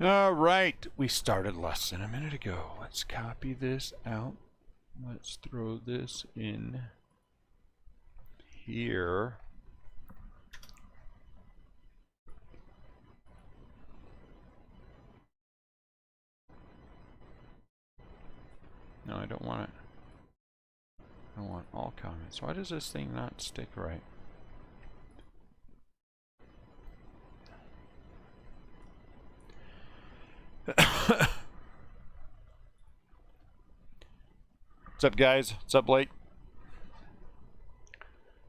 All right, we started less than a minute ago. Let's copy this out. Let's throw this in here. No, I don't want it. I want all comments. Why does this thing not stick right? What's up, guys? What's up, Blake?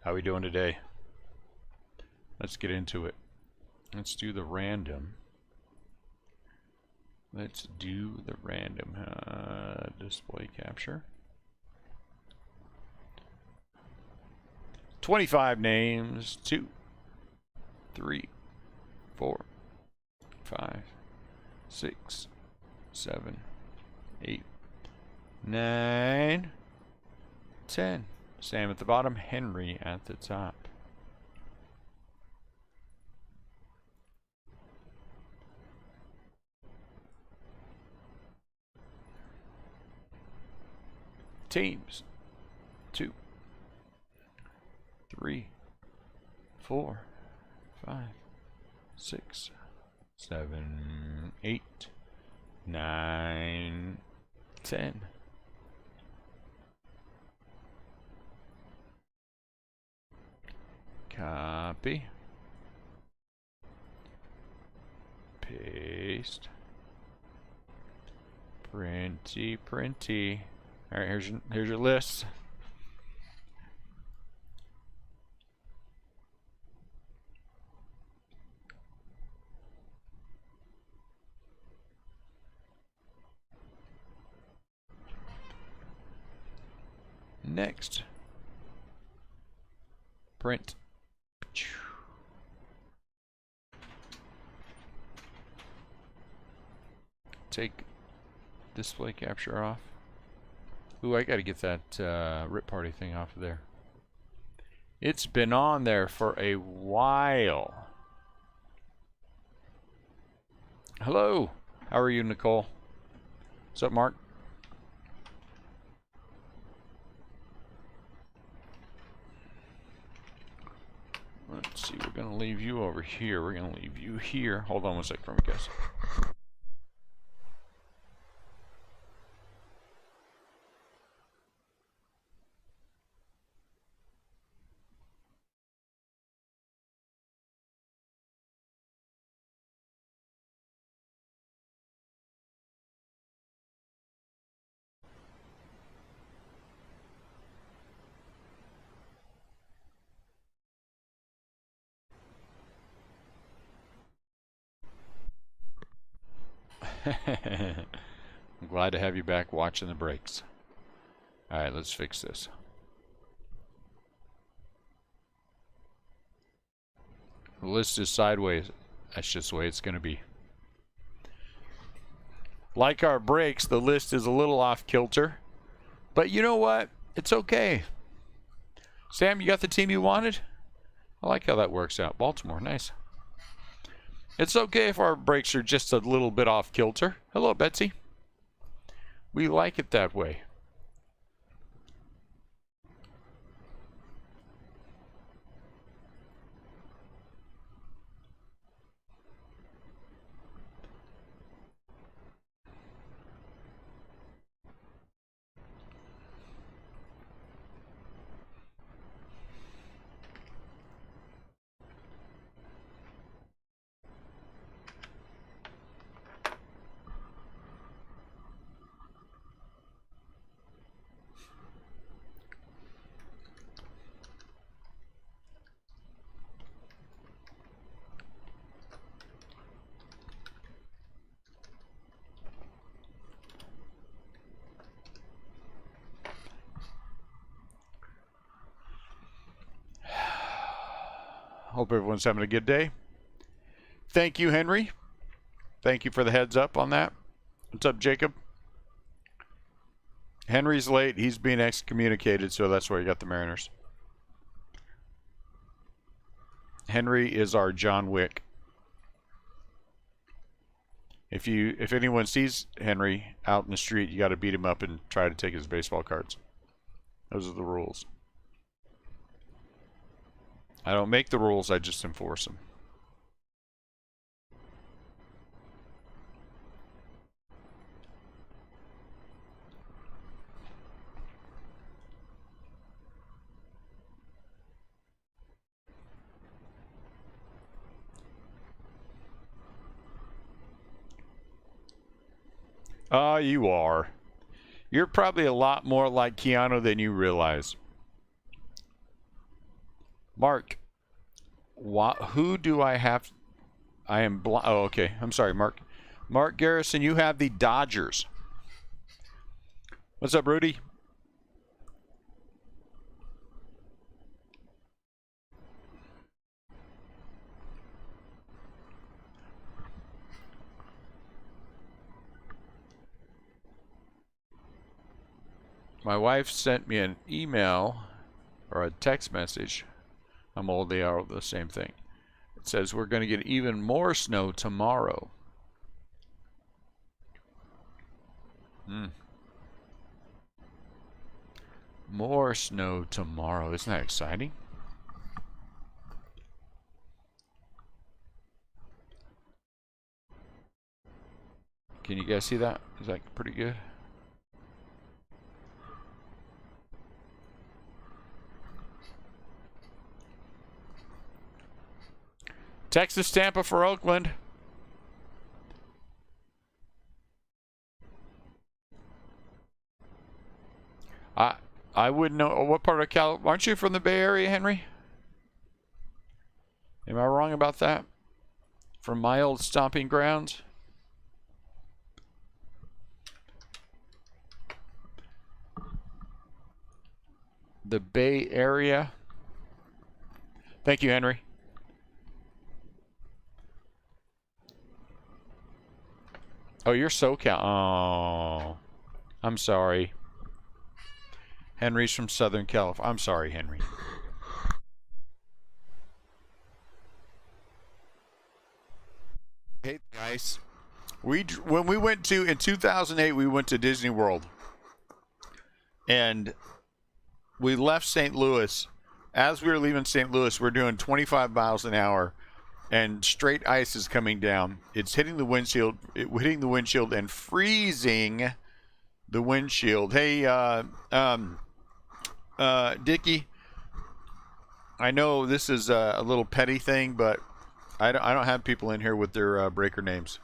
How we doing today? Let's get into it. Let's do the random. Let's do the random display capture. 25 names. 2, 3, 4, 5, 6, 7, 8, 9, 10. Sam at the bottom, Henry at the top. Teams. 2, 3, 4, 5, 6, 7, 8, 9, 10. Copy. Paste. Printy. All right, here's your list. Next. Print. Take display capture off. Ooh, I gotta get that rip party thing off of there. It's been on there for a while. Hello. How are you, Nicole? What's up, Mark? Let's see, we're going to leave you over here. We're going to leave you here. Hold on one sec for me, guys. I'm glad to have you back watching the breaks. Alright, let's fix this. The list is sideways. That's just the way it's going to be. Like our breaks, the list is a little off kilter. But you know what? It's okay. Sam, you got the team you wanted? I like how that works out. Baltimore, nice. It's okay if our breaks are just a little bit off kilter. Hello, Betsy. We like it that way. Hope everyone's having a good day. Thank you, Henry. Thank you for the heads up on that. What's up, Jacob? Henry's late. He's being excommunicated, so that's why you got the Mariners. Henry is our John Wick. If anyone sees Henry out in the street, you got to beat him up and try to take his baseball cards. Those are the rules. I don't make the rules, I just enforce them. You are. You're probably a lot more like Keanu than you realize. Mark, who do I have? I am oh, okay. I'm sorry, Mark. Mark Garrison, you have the Dodgers. What's up, Rudy? My wife sent me an email or a text message. I'm old, they are the same thing. It says we're going to get even more snow tomorrow. More snow tomorrow. Isn't that exciting? Can you guys see that? Is that pretty good? Texas, Tampa for Oakland. I wouldn't know. What part of California? Aren't you from the Bay Area, Henry? Am I wrong about that? From my old stomping grounds? The Bay Area. Thank you, Henry. Oh, you're SoCal. Oh, I'm sorry. Henry's from Southern California. I'm sorry, Henry. Hey, guys. When we went to, in 2008, we went to Disney World. And we left St. Louis. As we were leaving St. Louis, we're doing 25 miles an hour. And straight ice is coming down. It's hitting the windshield, and freezing the windshield. Hey, Dickie, I know this is a little petty thing, but I don't have people in here with their breaker names.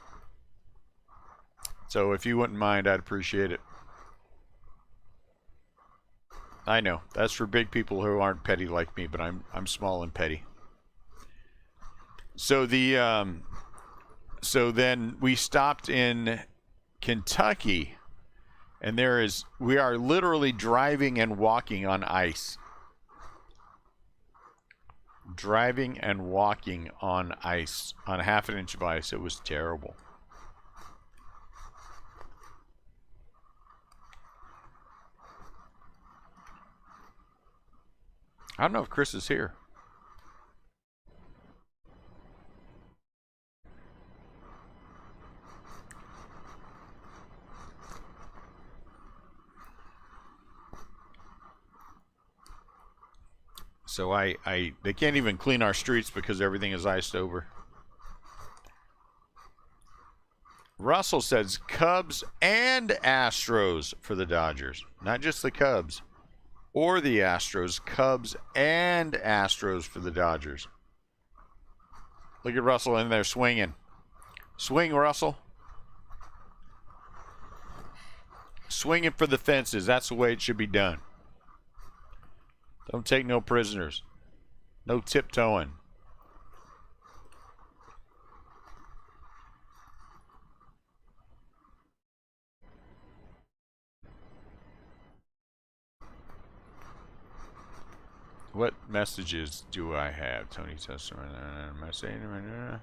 So if you wouldn't mind, I'd appreciate it. I know that's for big people who aren't petty like me, but I'm small and petty. So so then we stopped in Kentucky, and we are literally driving and walking on ice. Driving and walking on ice, on half an inch of ice. It was terrible. I don't know if Chris is here. So they can't even clean our streets because everything is iced over. Russell says Cubs and Astros for the Dodgers. Not just the Cubs or the Astros. Cubs and Astros for the Dodgers. Look at Russell in there swinging. Swing, Russell. Swinging for the fences. That's the way it should be done. Don't take no prisoners. No tiptoeing. What messages do I have? Tony Testament. Am I saying them?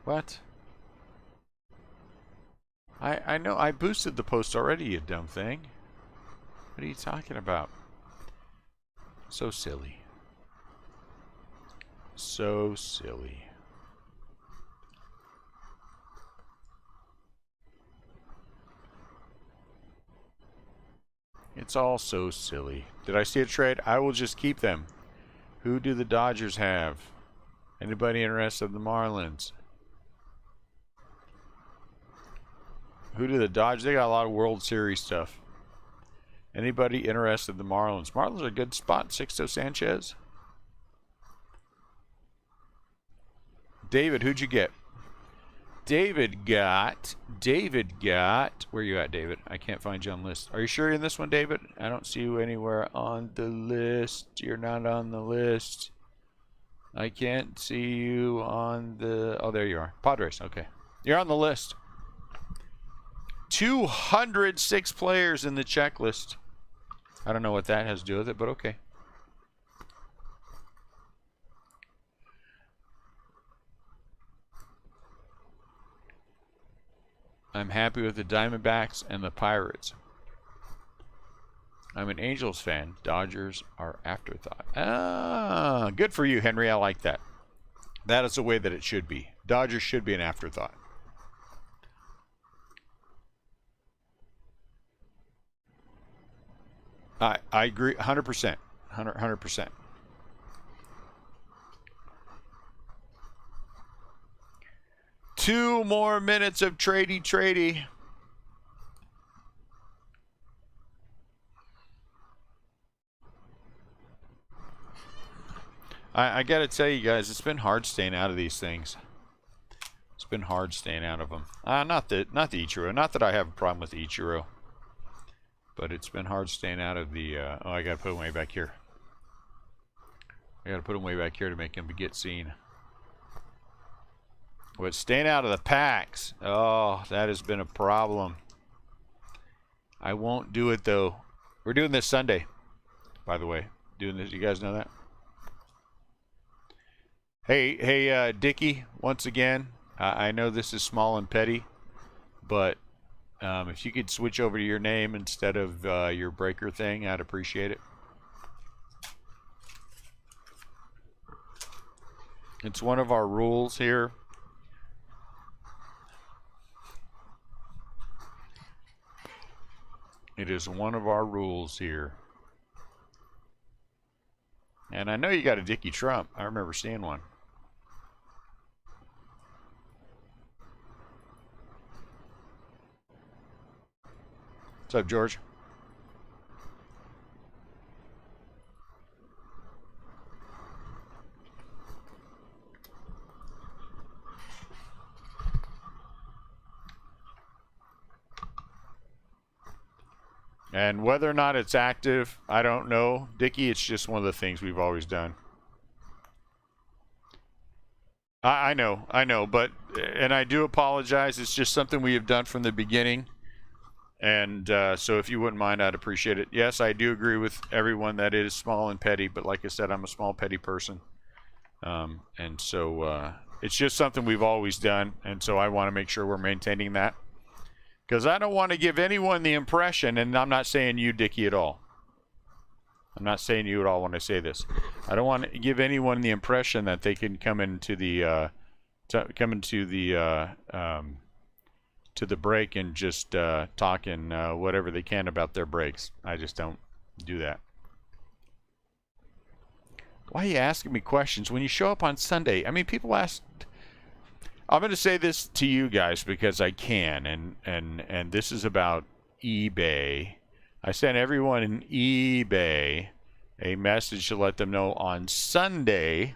What? I know I boosted the post already, you dumb thing. What are you talking about? So silly. so silly. It's all so silly. Did I see a trade? I will just keep them. Who do the Dodgers have? Anybody interested in the Marlins? Who do the Dodgers? They got a lot of World Series stuff. Anybody interested in the Marlins? Marlins are a good spot. Sixto Sanchez. David, who'd you get? David got, where you at, David? I can't find you on the list. Are you sure you're in this one, David? I don't see you anywhere on the list. You're not on the list. I can't see you on the, oh, there you are. Padres, okay. You're on the list. 206 players in the checklist. I don't know what that has to do with it, but okay. I'm happy with the Diamondbacks and the Pirates. I'm an Angels fan. Dodgers are afterthought. Ah, good for you, Henry. I like that. That is the way that it should be. Dodgers should be an afterthought. I agree 100%. 100%. Two more minutes of tradey. I gotta tell you guys, it's been hard staying out of these things. It's been hard staying out of them. Not the Ichiro. Not that I have a problem with the Ichiro. But it's been hard staying out of the, oh, I gotta put him way back here. I gotta put him way back here to make him get seen. But staying out of the packs, oh, that has been a problem. I won't do it, though. We're doing this Sunday, by the way. Doing this, you guys know that? Hey, Dickie, once again, I know this is small and petty, but if you could switch over to your name instead of your breaker thing, I'd appreciate it. It's one of our rules here. It is one of our rules here. And I know you got a Dickie Trump. I remember seeing one. What's up, George? And whether or not it's active, I don't know. Dickie, it's just one of the things we've always done. I know, but, and I do apologize. It's just something we have done from the beginning. And so if you wouldn't mind, I'd appreciate it. Yes, I do agree with everyone that it is small and petty, but like I said, I'm a small, petty person. And so it's just something we've always done, and so I want to make sure we're maintaining that. Because I don't want to give anyone the impression, and I'm not saying you, Dickie, at all. I'm not saying you at all when I say this. I don't want to give anyone the impression that they can come into the to the break and just talking whatever they can about their breaks. I just don't do that. Why are you asking me questions when you show up on Sunday? I mean, people ask. I'm going to say this to you guys because I can, and this is about eBay. I sent everyone in eBay a message to let them know on Sunday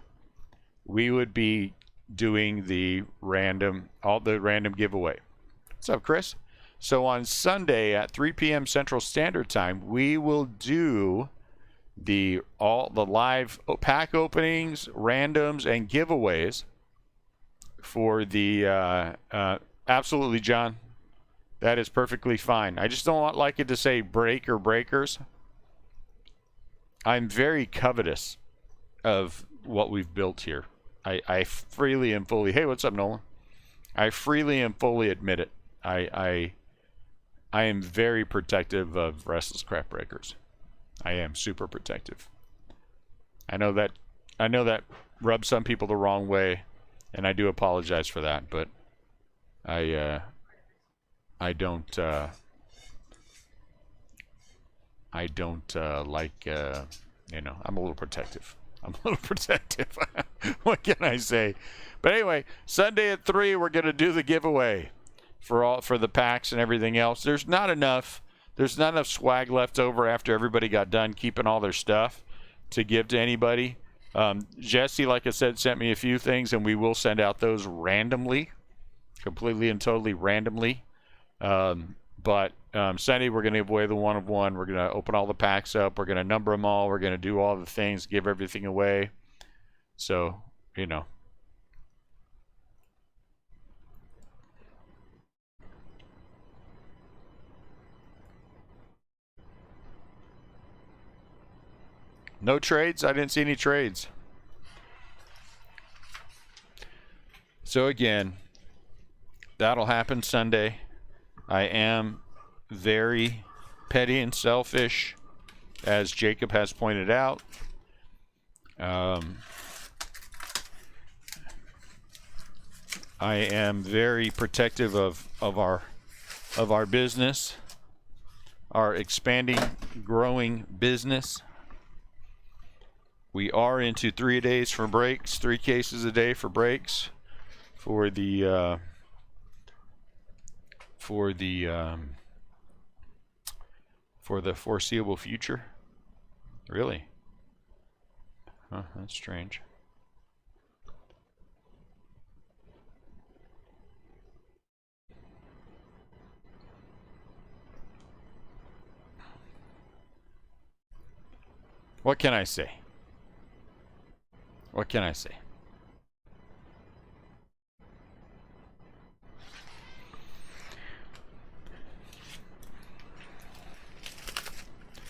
we would be doing the random giveaway. What's up, Chris? So on Sunday at 3 p.m. Central Standard Time, we will do all the live pack openings, randoms, and giveaways for the absolutely, John. That is perfectly fine. I just don't like it to say break or breakers. I'm very covetous of what we've built here. I freely and fully. Hey, what's up, Nolan? I freely and fully admit it. I am very protective of Restlesscraft Breakers. I am super protective. I know that I know that rubs some people the wrong way, and I do apologize for that, but I don't like, you know, I'm a little protective. What can I say? But anyway, Sunday at 3, we're going to do the giveaway for the packs and everything else. There's not enough swag left over after everybody got done keeping all their stuff to give to anybody. Jesse, like I said, sent me a few things, and we will send out those randomly, completely and totally randomly. But Sunday, we're going to give away the 1 of 1. We're going to open all the packs up. We're going to number them all. We're going to do all the things, give everything away. So, you know. No trades? I didn't see any trades. So again, that'll happen Sunday. I am very petty and selfish, as Jacob has pointed out. I am very protective of our business, our expanding, growing business. We are into 3 days for breaks, 3 cases a day for breaks for the foreseeable future. Really? Huh, that's strange. What can I say? What can I say?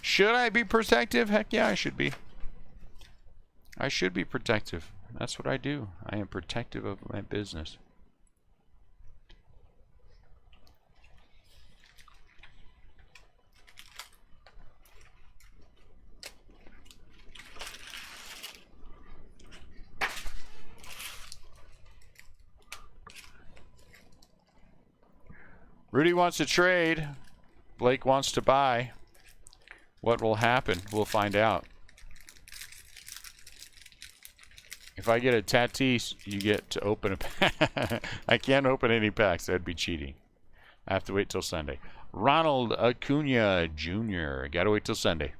Should I be protective? Heck yeah, I should be. I should be protective. That's what I do. I am protective of my business. Rudy wants to trade. Blake wants to buy. What will happen? We'll find out. If I get a Tatis, you get to open a pack. I can't open any packs. That'd be cheating. I have to wait till Sunday. Ronald Acuna Jr. Gotta wait till Sunday.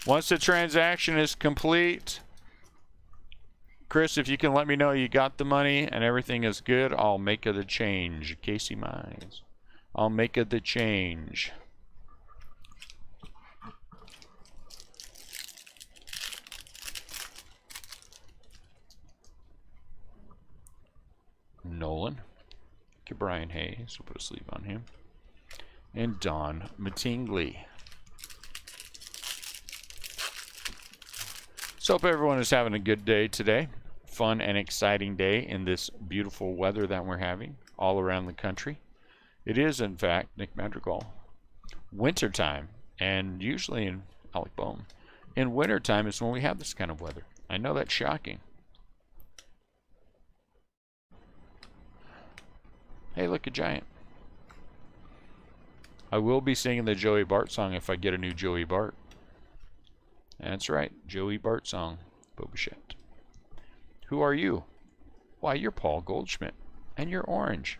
Once the transaction is complete, Chris, if you can let me know you got the money and everything is good, I'll make the change. Casey Mize. I'll make the change. Nolan. Get Brian Hayes. We'll put a sleeve on him. And Don Mattingly. So hope everyone is having a good day today. Fun and exciting day in this beautiful weather that we're having all around the country. It is, in fact, Nick Madrigal, wintertime, and usually in Alec Bohm, in wintertime is when we have this kind of weather. I know that's shocking. Hey, look, a giant. I will be singing the Joey Bart song if I get a new Joey Bart. That's right, Joey Bart song, Bobichette. Who are you? Why, you're Paul Goldschmidt, and you're orange.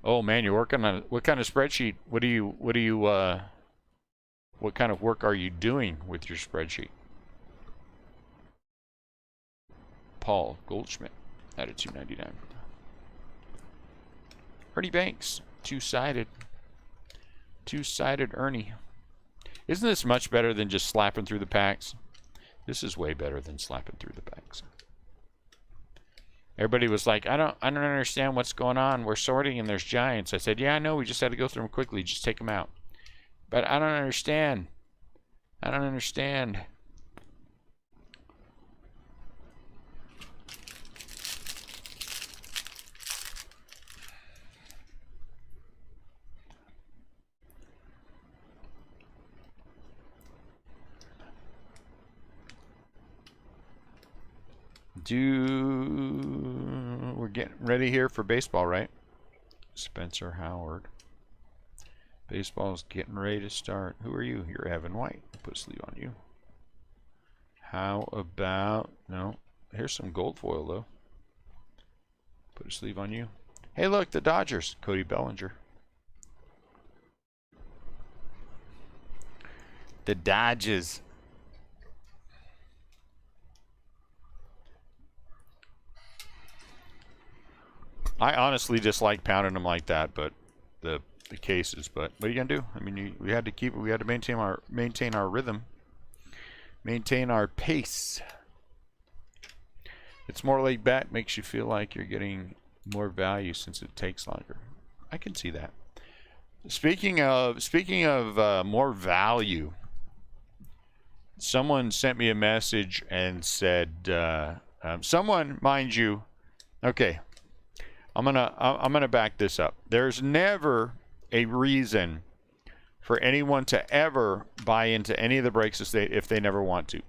Oh man, you're working on what kind of spreadsheet? What kind of work are you doing with your spreadsheet? Paul Goldschmidt at a 299. Ernie Banks, two-sided Ernie. Isn't this much better than just slapping through the packs? This is way better than slapping through the packs. Everybody was like, I don't understand what's going on. We're sorting and there's giants. I said, yeah, I know. We just had to go through them quickly. Just take them out. But I don't understand. I don't understand. We're getting ready here for baseball, right? Spencer Howard. Baseball's getting ready to start. Who are you? You're Evan White. Put a sleeve on you. How about... No. Here's some gold foil, though. Put a sleeve on you. Hey, look, the Dodgers. Cody Bellinger. The Dodgers. I honestly dislike pounding them like that, but the cases. But what are you gonna do? I mean, we had to keep it. We had to maintain our rhythm, maintain our pace. It's more laid back, makes you feel like you're getting more value since it takes longer. I can see that. Speaking of more value, someone sent me a message and said, someone, mind you, okay. I'm gonna back this up. There's never a reason for anyone to ever buy into any of the breaks if they never want to.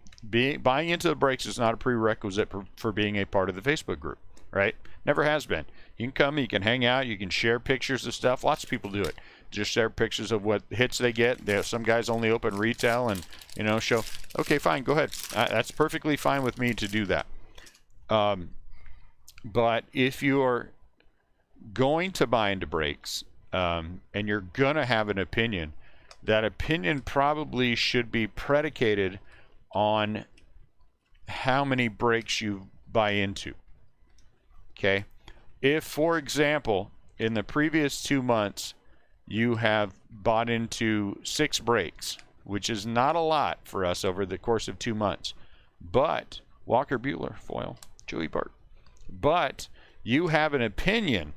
Buying into the breaks is not a prerequisite for being a part of the Facebook group, right? Never has been. You can come, you can hang out, you can share pictures of stuff. Lots of people do it. Just share pictures of what hits they get. Some guys only open retail and show. Okay, fine, go ahead. That's perfectly fine with me to do that. But if you're going to buy into breaks and you're gonna have an opinion, that opinion probably should be predicated on how many breaks you buy into. Okay, if for example in the previous 2 months you have bought into 6 breaks, which is not a lot for us over the course of 2 months, but Walker Buehler foil, Joey Bart, but you have an opinion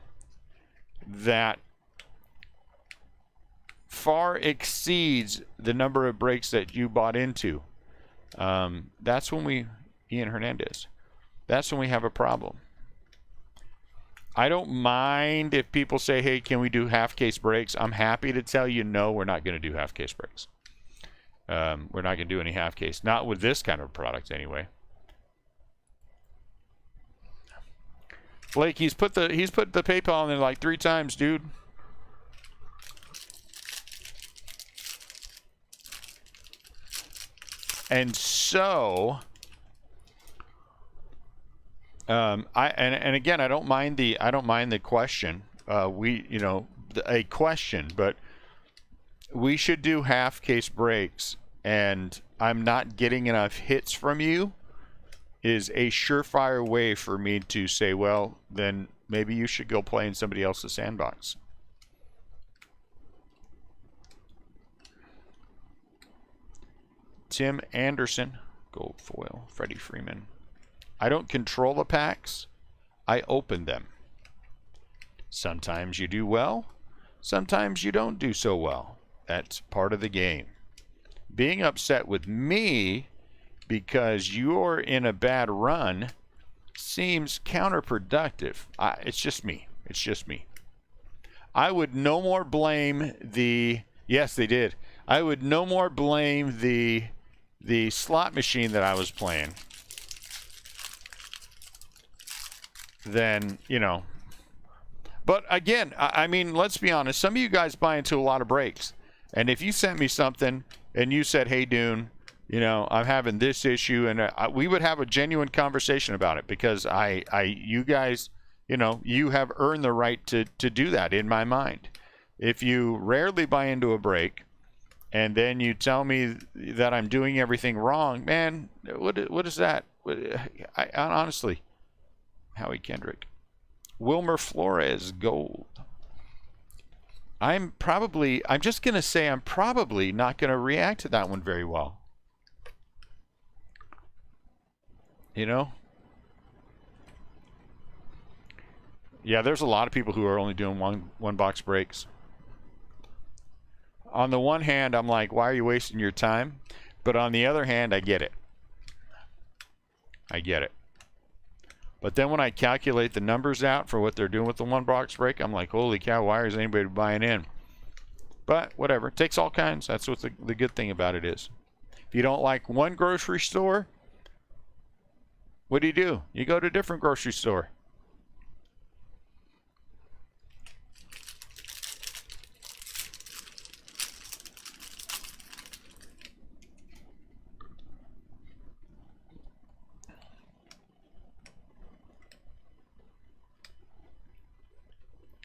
that far exceeds the number of breaks that you bought into, that's when Ian Hernandez, that's when we have a problem. I don't mind if people say, hey, can we do half case breaks? I'm happy to tell you, no, we're not going to do half case breaks. We're not going to do any half case, not with this kind of product anyway. Blake, he's put the PayPal in there like 3 times, dude. And so, and again, I don't mind the question. A question, but we should do half case breaks, and I'm not getting enough hits from you is a surefire way for me to say, well, then maybe you should go play in somebody else's sandbox. Tim Anderson, gold foil, Freddie Freeman. I don't control the packs, I open them. Sometimes you do well, sometimes you don't do so well. That's part of the game. Being upset with me because you're in a bad run seems counterproductive. It's just me. It's just me. I would no more blame the... Yes, they did. I would no more blame the slot machine that I was playing than, But again, I mean, let's be honest. Some of you guys buy into a lot of breaks. And if you sent me something and you said, hey, Dune, I'm having this issue, and we would have a genuine conversation about it, because you guys, you have earned the right to do that in my mind. If you rarely buy into a break and then you tell me that I'm doing everything wrong, man, what is that? I honestly, Howie Kendrick. Wilmer Flores, gold. I'm just going to say I'm probably not going to react to that one very well. Yeah, there's a lot of people who are only doing one box breaks. On the one hand, I'm like, why are you wasting your time? But on the other hand, I get it. I get it. But then when I calculate the numbers out for what they're doing with the one box break, I'm like, holy cow, why is anybody buying in? But whatever, it takes all kinds. That's what the good thing about it is. If you don't like one grocery store, what do? You go to a different grocery store.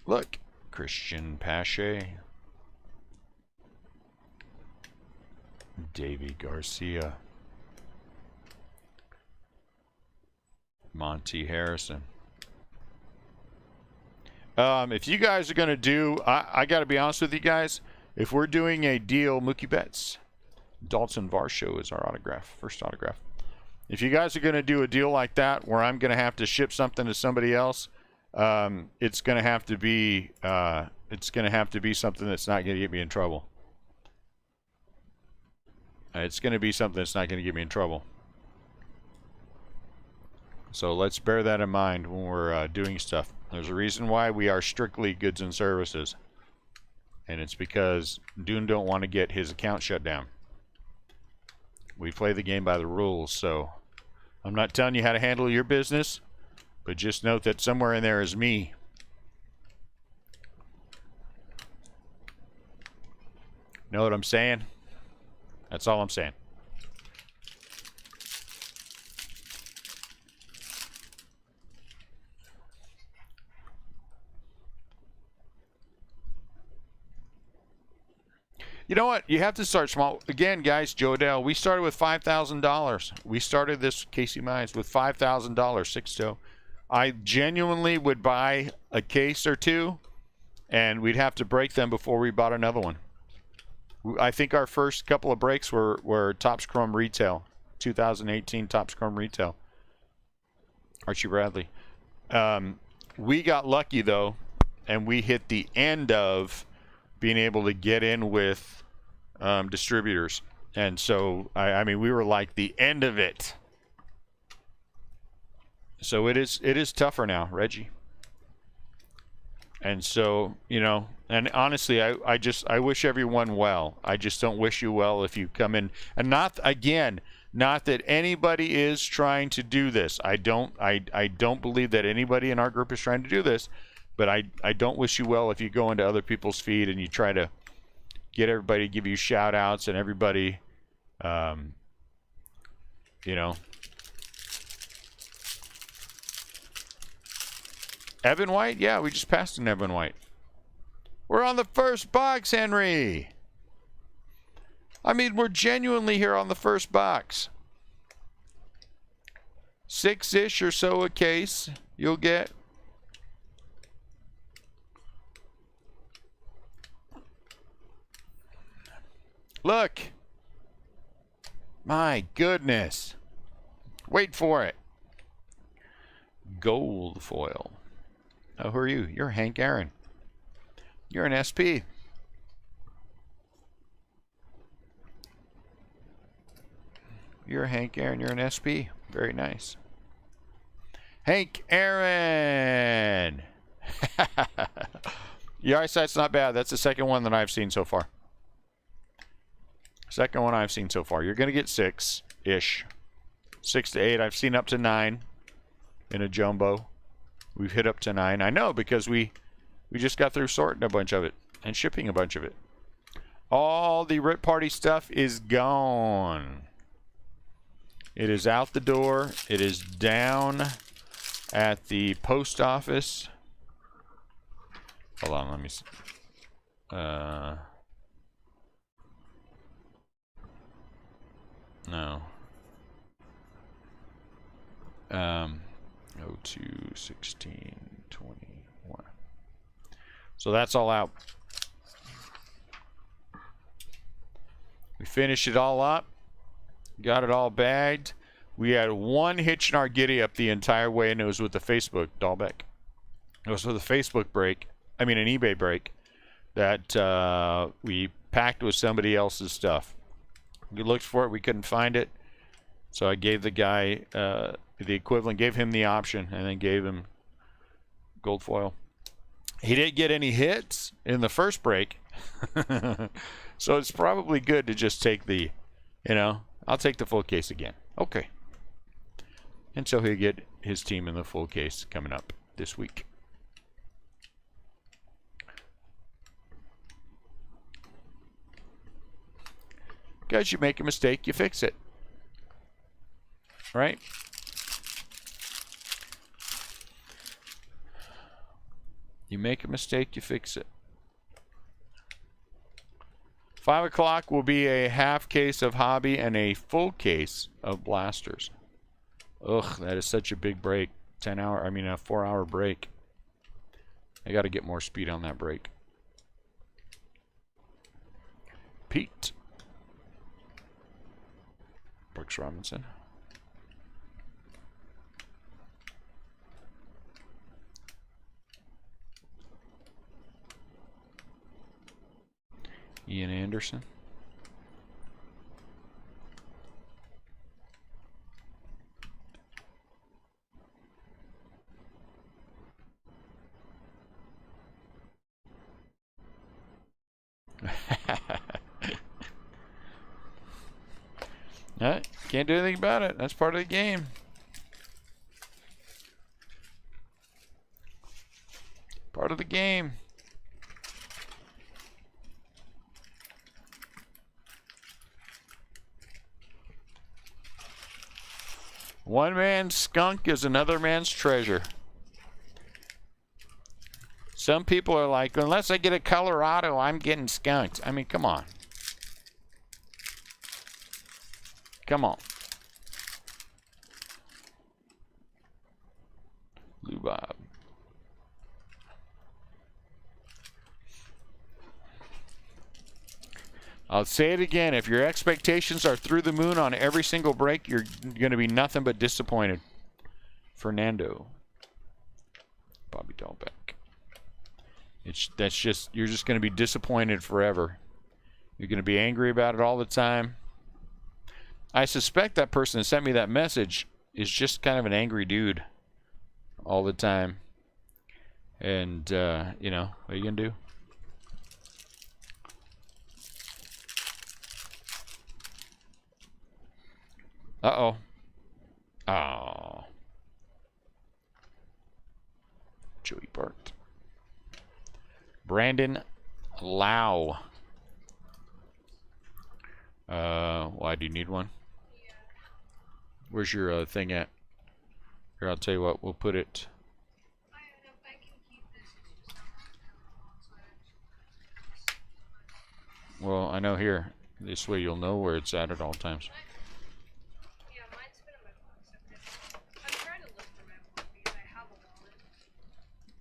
Look, Christian Pache, Davey Garcia, Monty Harrison. If you guys are going to do, I got to be honest with you guys, if we're doing a deal, Mookie Betts, Dalton Varsho is our autograph, first autograph. If you guys are going to do a deal like that where I'm going to have to ship something to somebody else, it's going to have to be something that's not going to get me in trouble. It's going to be something that's not going to get me in trouble. So let's bear that in mind when we're doing stuff. There's a reason why we are strictly goods and services. And it's because Dune don't want to get his account shut down. We play the game by the rules, so I'm not telling you how to handle your business, but just note that somewhere in there is me. Know what I'm saying? That's all I'm saying. You know what? You have to start small. Again, guys, Joe Dell, we started with $5,000. We started this, Casey Mines, with $5,000, 6 I genuinely would buy a case or two, and we'd have to break them before we bought another one. I think our first couple of breaks were Topps Chrome Retail, 2018 Topps Chrome Retail. Archie Bradley. We got lucky, though, and we hit the end of being able to get in with distributors. And so, I mean, we were like the end of it. So it is tougher now, Reggie. And so, you know, and honestly, I wish everyone well. I just don't wish you well if you come in. And not that anybody is trying to do this. I don't believe that anybody in our group is trying to do this. But I don't wish you well if you go into other people's feed and you try to get everybody to give you shout outs and everybody, you know. Evan White? Yeah, we just passed an Evan White. We're on the first box, Henry. I mean, we're genuinely here on the first box. 6-ish or so a case you'll get. Look. My goodness. Wait for it. Gold foil. Oh, who are you? You're Hank Aaron. You're an SP. You're Hank Aaron. You're an SP. Very nice. Hank Aaron. Your eyesight's not bad. That's the second one that I've seen so far. Second one I've seen so far. You're going to get 6-ish. 6 to 8. I've seen up to 9 in a jumbo. We've hit up to 9. I know because we just got through sorting a bunch of it and shipping a bunch of it. All the Rip Party stuff is gone. It is out the door. It is down at the post office. Hold on, let me see. No. 02, 16, 21. So that's all out. We finished it all up. Got it all bagged. We had one hitch in our giddy up the entire way, and it was with the Facebook, Dahlbeck. It was for the Facebook break. I mean, an eBay break that we packed with somebody else's stuff. We looked for it. We couldn't find it. So I gave the guy the equivalent, gave him the option, and then gave him gold foil. He didn't get any hits in the first break. So it's probably good to just take the, I'll take the full case again. Okay. And so he'll get his team in the full case coming up this week. Guys, you make a mistake, you fix it. Right? You make a mistake, you fix it. 5 o'clock will be a half case of hobby and a full case of blasters. Ugh, that is such a big break. A 4-hour break. I got to get more speed on that break. Pete. Brooks Robinson. Ian Anderson. Can't do anything about it. That's part of the game. Part of the game. One man's skunk is another man's treasure. Some people are like, unless I get a Colorado, I'm getting skunked. I mean, come on. Come on. Lou Bob. I'll say it again. If your expectations are through the moon on every single break, you're going to be nothing but disappointed. Fernando. Bobby Dahlbeck. You're just going to be disappointed forever. You're going to be angry about it all the time. I suspect that person that sent me that message is just kind of an angry dude all the time. And, what are you going to do? Uh-oh. Oh. Joey Bart. Brandon Lau. Why do you need one? Where's your thing at? Here, I'll tell you what. We'll put it. Well, I know here. This way you'll know where it's at all times.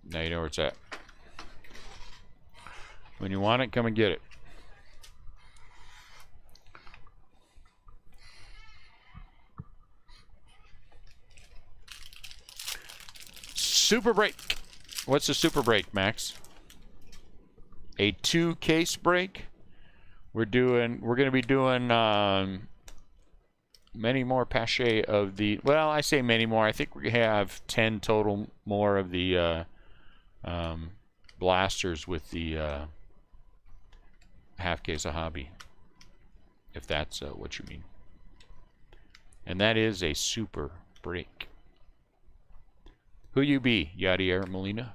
Now you know where it's at. When you want it, come and get it. Super break. What's a super break, Max? A 2-case break. We're going to be doing many more Pache of the. Well, I say many more. I think we have 10 total more of the blasters with the half case of hobby, if that's what you mean. And that is a super break. Who you be, Yadier Molina?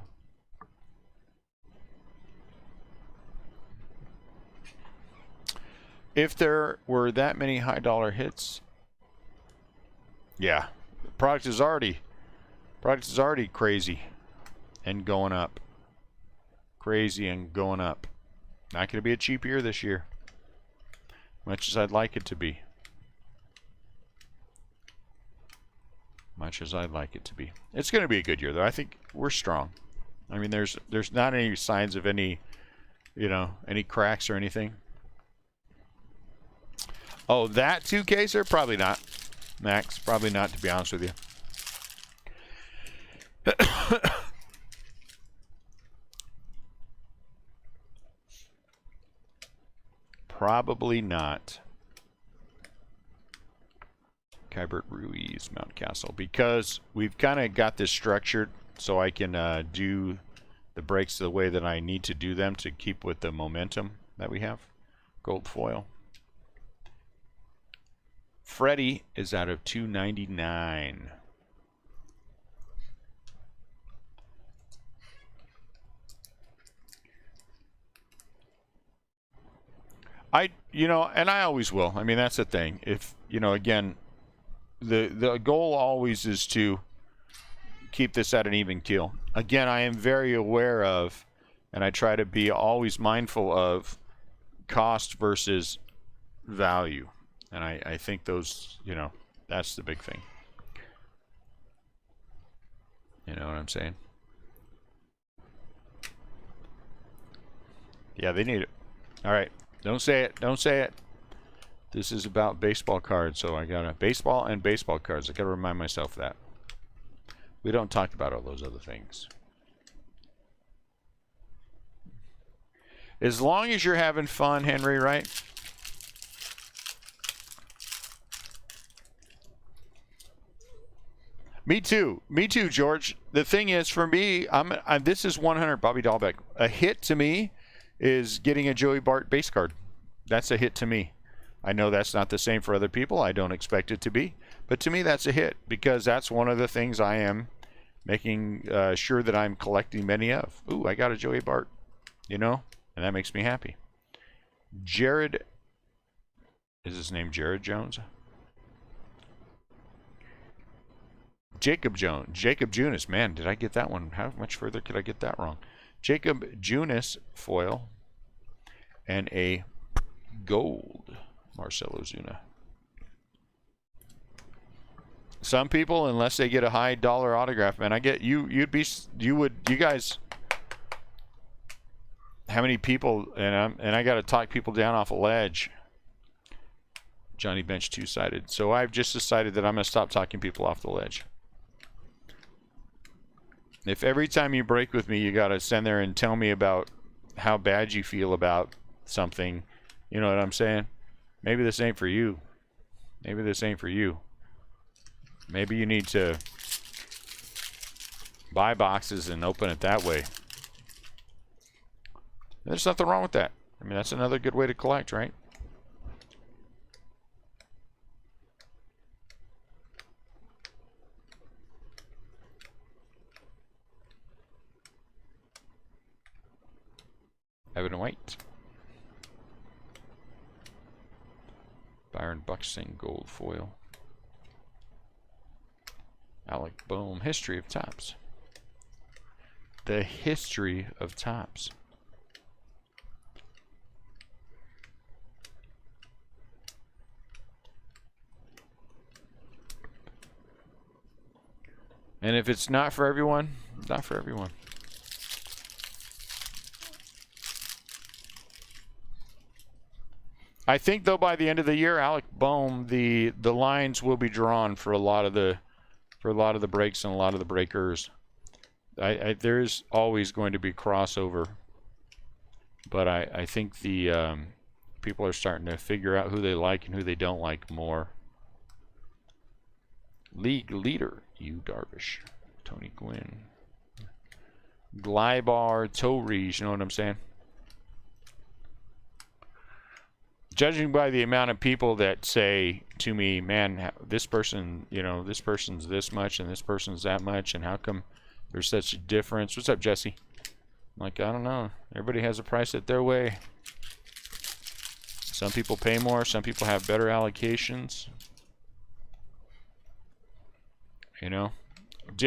If there were that many high dollar hits, yeah, the product is already crazy and going up. Crazy and going up. Not going to be a cheap year this year, much as I'd like it to be. Much as I'd like it to be. It's going to be a good year, though. I think we're strong. I mean, there's not any signs of any, any cracks or anything. Oh, that 2-caser? Probably not, Max. Probably not, to be honest with you. Probably not. Kybert Ruiz, Mount Castle. Because we've kind of got this structured so I can do the breaks the way that I need to do them to keep with the momentum that we have. Gold foil. Freddie is out of 299. You know, and I always will. I mean, that's the thing. If, you know, again, the goal always is to keep this at an even keel. Again, I am very aware of, and I try to be always mindful of cost versus value. And I think those, you know, that's the big thing. You know what I'm saying? Yeah, they need it. All right. Don't say it. Don't say it. This is about baseball cards, so I got baseball and baseball cards. I got to remind myself that. We don't talk about all those other things. As long as you're having fun, Henry, right? Me too. Me too, George. The thing is, for me, this is 100 Bobby Dahlbeck. A hit to me is getting a Joey Bart base card. That's a hit to me. I know that's not the same for other people. I don't expect it to be. But to me, that's a hit because that's one of the things I am making sure that I'm collecting many of. Ooh, I got a Joey Bart, you know, and that makes me happy. Jared, is his name Jared Jones? Jacob Jones. Jacob Junis. Man, did I get that one? How much further could I get that wrong? Jacob Junis foil and a gold Marcelo Zuna. Some people, unless they get a high dollar autograph, man, I get you guys, how many people, and I got to talk people down off a ledge. Johnny Bench two-sided. So I've just decided that I'm going to stop talking people off the ledge. If every time you break with me, you got to send there and tell me about how bad you feel about something, you know what I'm saying? Maybe this ain't for you. Maybe this ain't for you. Maybe you need to buy boxes and open it that way. There's nothing wrong with that. I mean, that's another good way to collect, right? Evan White. Byron Buxton gold foil. Alec Boehm, history of Topps. The history of Topps. And if it's not for everyone, not for everyone. I think though by the end of the year, Alec Boehm, the lines will be drawn for a lot of the breaks and a lot of the breakers. There's always going to be crossover, but I think the people are starting to figure out who they like and who they don't like more. League leader, Yu Darvish, Tony Gwynn, Glybar, Torres, you know what I'm saying? Judging by the amount of people that say to me, man, this person, you know, this person's this much and this person's that much, and how come there's such a difference? What's up, Jesse? I'm like, I don't know. Everybody has a price at their way. Some people pay more. Some people have better allocations. You know?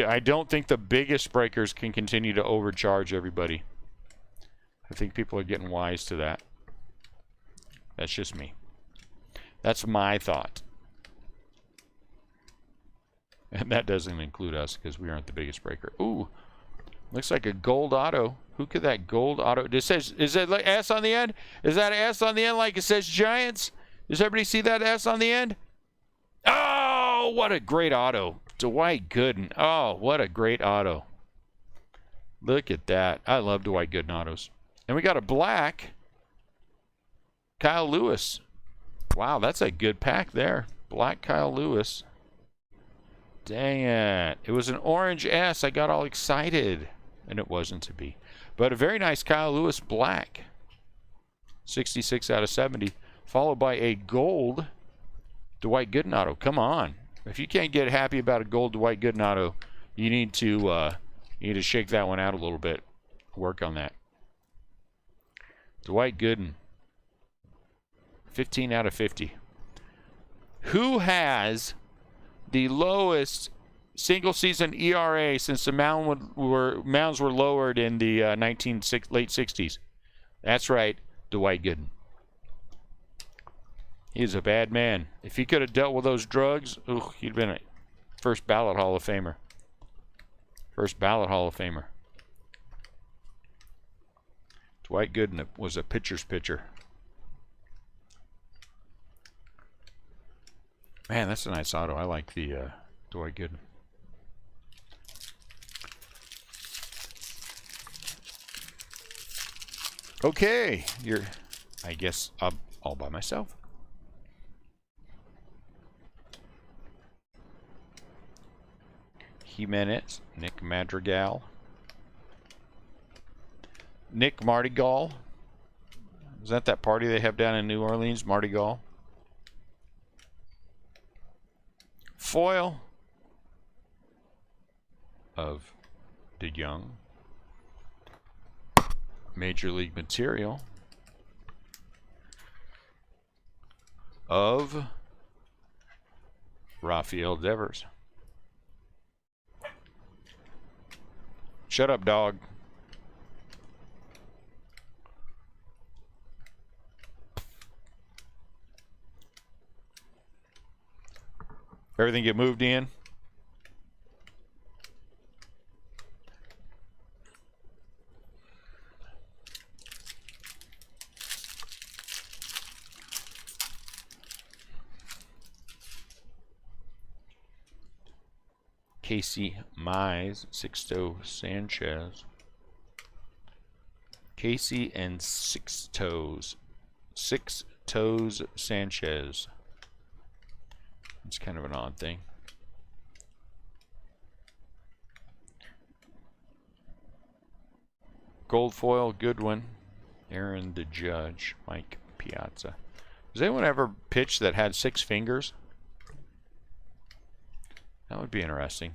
I don't think the biggest breakers can continue to overcharge everybody. I think people are getting wise to that. That's just me. That's my thought. And that doesn't include us because we aren't the biggest breaker. Ooh, looks like a gold auto. Who could that gold auto? It says, is it like S on the end? Is that an S on the end like it says Giants? Does everybody see that S on the end? Oh, what a great auto. Dwight Gooden. Oh, what a great auto. Look at that. I love Dwight Gooden autos. And we got a black Kyle Lewis. Wow, that's a good pack there. Black Kyle Lewis. Dang it. It was an orange S. I got all excited. And it wasn't to be. But a very nice Kyle Lewis black. 66 out of 70. Followed by a gold Dwight Gooden auto. Come on. If you can't get happy about a gold Dwight Gooden auto, you need to shake that one out a little bit. Work on that. Dwight Gooden. 15 out of 50. Who has the lowest single season ERA since the mounds were lowered in the late 60s? That's right, Dwight Gooden. He's a bad man. If he could have dealt with those drugs, he'd been a first ballot Hall of Famer. First ballot Hall of Famer. Dwight Gooden was a pitcher's pitcher. Man, that's a nice auto. I like the Dwight Gooden. Okay, I guess I'm all by myself. Jimenez, Nick Madrigal, Nick Mardigal. Is that party they have down in New Orleans, Mardigal? Foil of DeYoung. Major League material of Rafael Devers. Shut up, dog. Everything get moved in? Casey Mize, Sixto Sanchez. Casey and Six Toes Sanchez. It's kind of an odd thing. Gold foil, Goodwin. Aaron the Judge. Mike Piazza. Does anyone ever pitch that had 6 fingers? That would be interesting.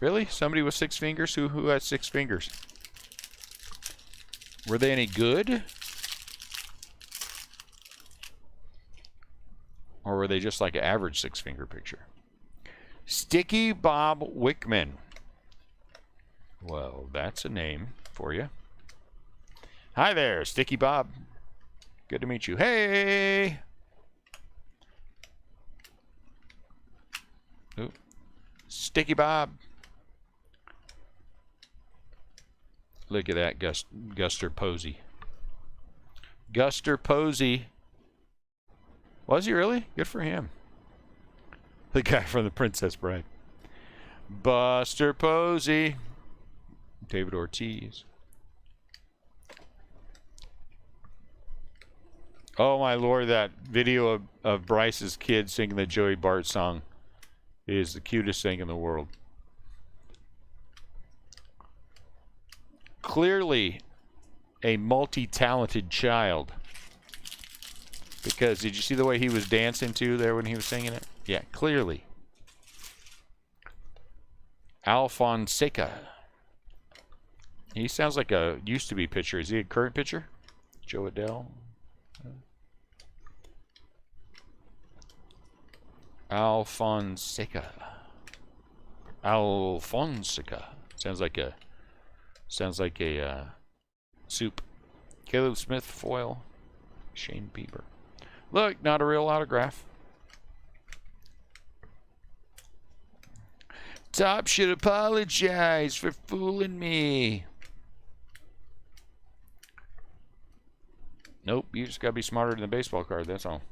Really? Somebody with 6 fingers? Who has 6 fingers? Were they any good? Or were they just like an average 6-finger picture? Sticky Bob Wickman. Well, that's a name for you. Hi there, Sticky Bob. Good to meet you. Hey! Ooh. Sticky Bob. Look at that, Guster Posey. Guster Posey. Was he really? Good for him. The guy from The Princess Bride. Buster Posey. David Ortiz. Oh my lord, that video of Bryce's kid singing the Joey Bart song is the cutest thing in the world. Clearly a multi-talented child. Because did you see the way he was dancing too there when he was singing it? Yeah, clearly. Alfonseca. He sounds like a used to be pitcher. Is he a current pitcher? Joe Adele. Alfonseca. Alfonseca. Sounds like a soup. Caleb Smith foil. Shane Bieber. Look, not a real autograph. Top should apologize for fooling me. Nope, you just gotta be smarter than the baseball card, that's all.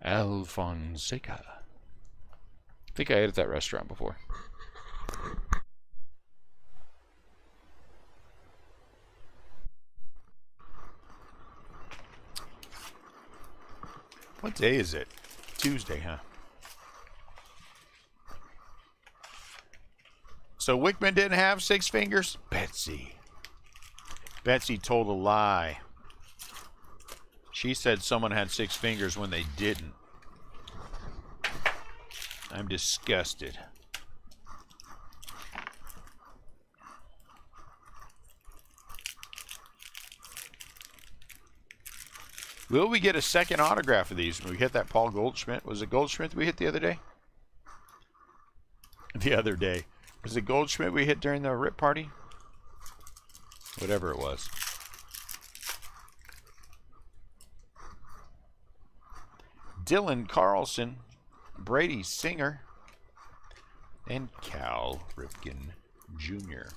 Alfonseca. think I ate at that restaurant before. What day is it? Tuesday, huh? So Wickman didn't have 6 fingers? Betsy. Betsy told a lie. She said someone had 6 fingers when they didn't. I'm disgusted. Will we get a second autograph of these when we hit that Paul Goldschmidt? Was it Goldschmidt we hit the other day? The other day. Was it Goldschmidt we hit during the RIP party? Whatever it was. Dylan Carlson, Brady Singer, and Cal Ripken Jr.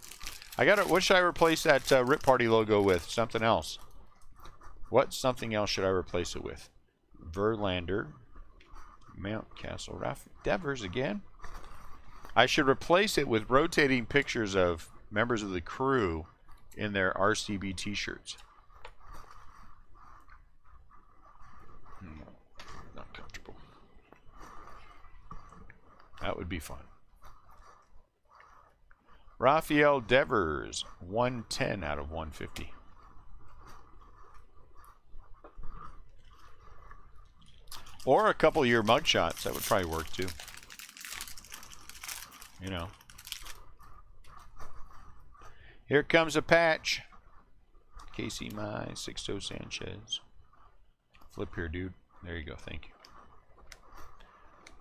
What should I replace that RIP party logo with? Something else. What something else should I replace it with? Verlander, Mountcastle, Ralph Devers again. I should replace it with rotating pictures of members of the crew in their RCB t-shirts. Not comfortable. That would be fun. Rafael Devers, 110 out of 150. Or a couple of your mug shots. That would probably work too. You know. Here comes a patch. Casey Mize, Sixto Sanchez. Flip here, dude. There you go. Thank you.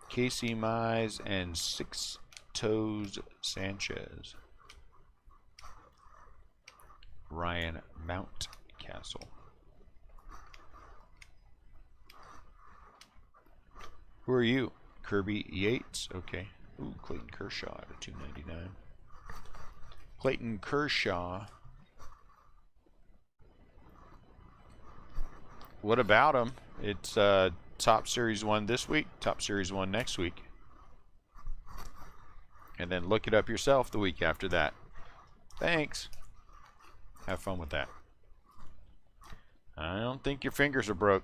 Casey Mize and Sixto Sanchez. Ryan Mountcastle. Who are you? Kirby Yates. Okay. Ooh, Clayton Kershaw at a $2.99. Clayton Kershaw. What about him? It's top series 1 this week, top series 1 next week. And then look it up yourself the week after that. Thanks. Have fun with that. I don't think your fingers are broke.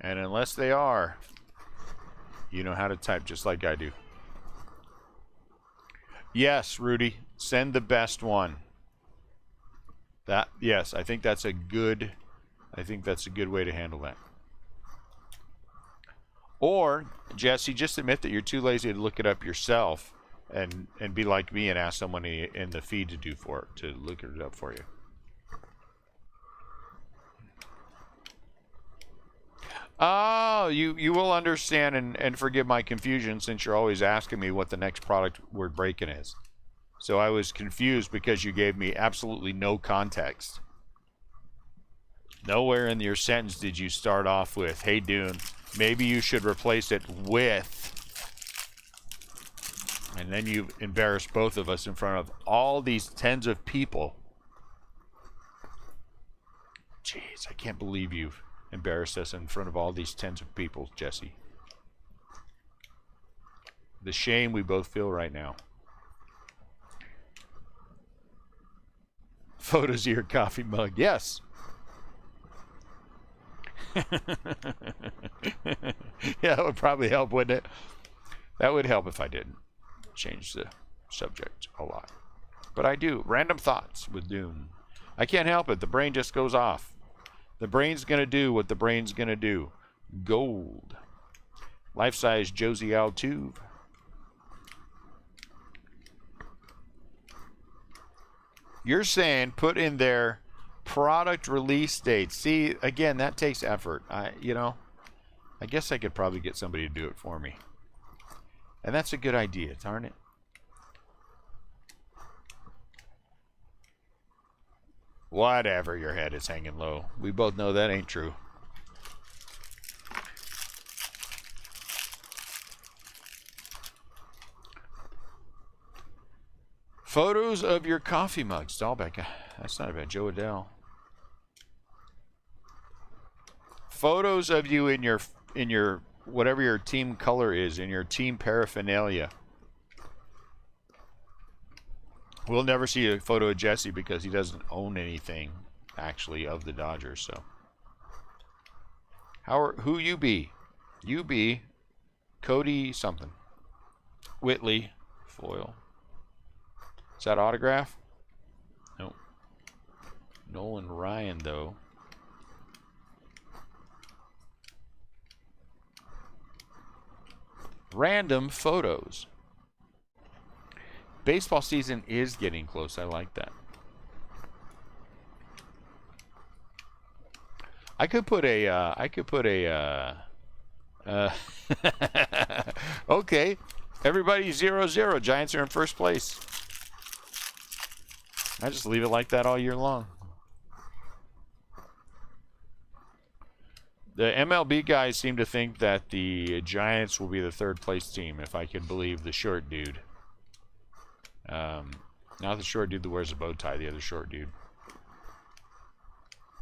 And unless they are, you know how to type just like I do. Yes, Rudy, send the best one. Yes, I think that's a good way to handle that. Or, Jesse, just admit that you're too lazy to look it up yourself and be like me and ask someone in the feed to look it up for you. Oh, you will understand and forgive my confusion since you're always asking me what the next product word break-in is. So I was confused because you gave me absolutely no context. Nowhere in your sentence did you start off with, hey, Dune, maybe you should replace it with... And then you embarrassed both of us in front of all these tens of people. Jeez, I can't believe you've embarrassed us in front of all these tens of people, Jesse. The shame we both feel right now. Photos of your coffee mug. Yes. Yeah, that would probably help, wouldn't it? That would help if I didn't change the subject a lot. But I do. Random thoughts with Dune. I can't help it. The brain just goes off. The brain's going to do what the brain's going to do. Gold. Life-size Josie Altuve. You're saying put in their product release date. See, again, that takes effort. I guess I could probably get somebody to do it for me. And that's a good idea, aren't it? Whatever, your head is hanging low. We both know that ain't true. Photos of your coffee mug. Stahlbeck. That's not bad. Joe Adele. Photos of you in your whatever your team color is in your team paraphernalia. We'll never see a photo of Jesse because he doesn't own anything actually of the Dodgers. So, who you be? You be Cody something. Whitley foil. Is that autograph? No. Nolan Ryan though. Random photos. Baseball season is getting close. I like that. I could put a. Okay, everybody 0-0. Giants are in first place. I just leave it like that all year long. The MLB guys seem to think that the Giants will be the third place team, if I can believe the short dude. Not the short dude that wears a bow tie, the other short dude.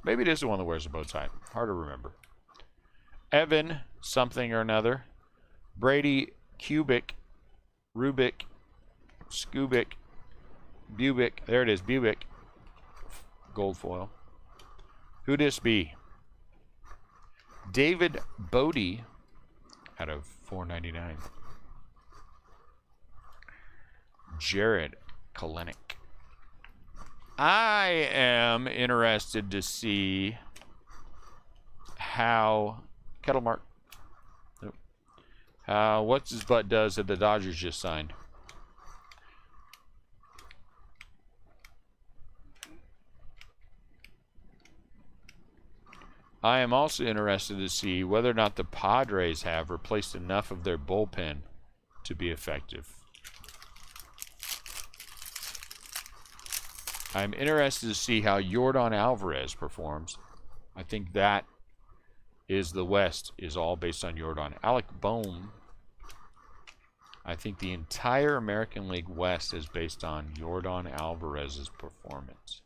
Maybe it is the one that wears a bow tie. Hard to remember. Evan something or another. Brady Cubic, Rubik, Scubik, Bubic. There it is, Bubic. Gold foil. Who this be? David Bodie out of $4.99. Jared Kalenic. I am interested to see how Kettlemark. Nope. What's his butt does that the Dodgers just signed. I am also interested to see whether or not the Padres have replaced enough of their bullpen to be effective. I'm interested to see how Yordan Alvarez performs. I think that is the West is all based on Yordan. Alec Bohm. I think the entire American League West is based on Yordan Alvarez's performance.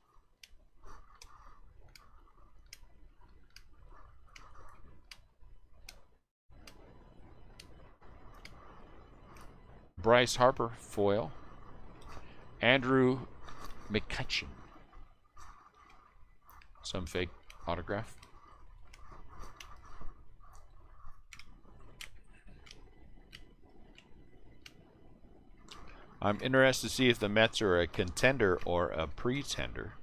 Bryce Harper, foil. Andrew McCutcheon. Some fake autograph. I'm interested to see if the Mets are a contender or a pretender.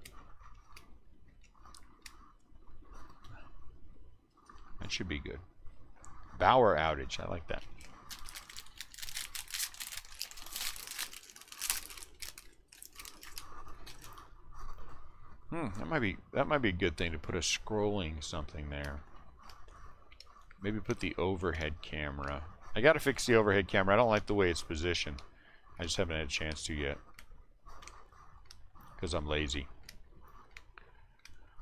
That should be good. Bauer outage. I like that. That might be a good thing to put a scrolling something there. Maybe put the overhead camera. I gotta fix the overhead camera. I don't like the way it's positioned. I just haven't had a chance to yet. Because I'm lazy.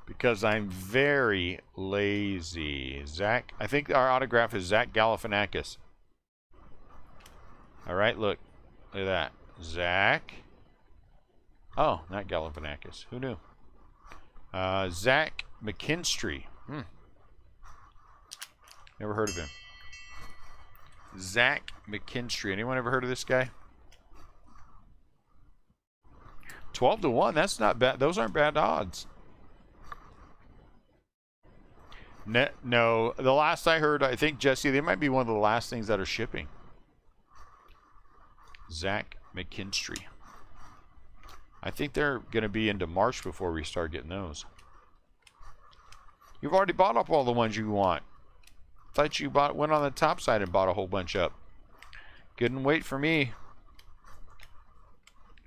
Because I'm very lazy. Zach, I think our autograph is Zach Galifianakis. Alright, look. Look at that. Zach. Oh, not Galifianakis. Who knew? Zach McKinstry. Never heard of him. Zach McKinstry. Anyone ever heard of this guy? 12-1. That's not bad. Those aren't bad odds. No. The last I heard, I think, Jesse, they might be one of the last things that are shipping. Zach McKinstry. I think they're going to be into March before we start getting those. You've already bought up all the ones you want. Thought you went on the top side and bought a whole bunch up. Couldn't wait for me.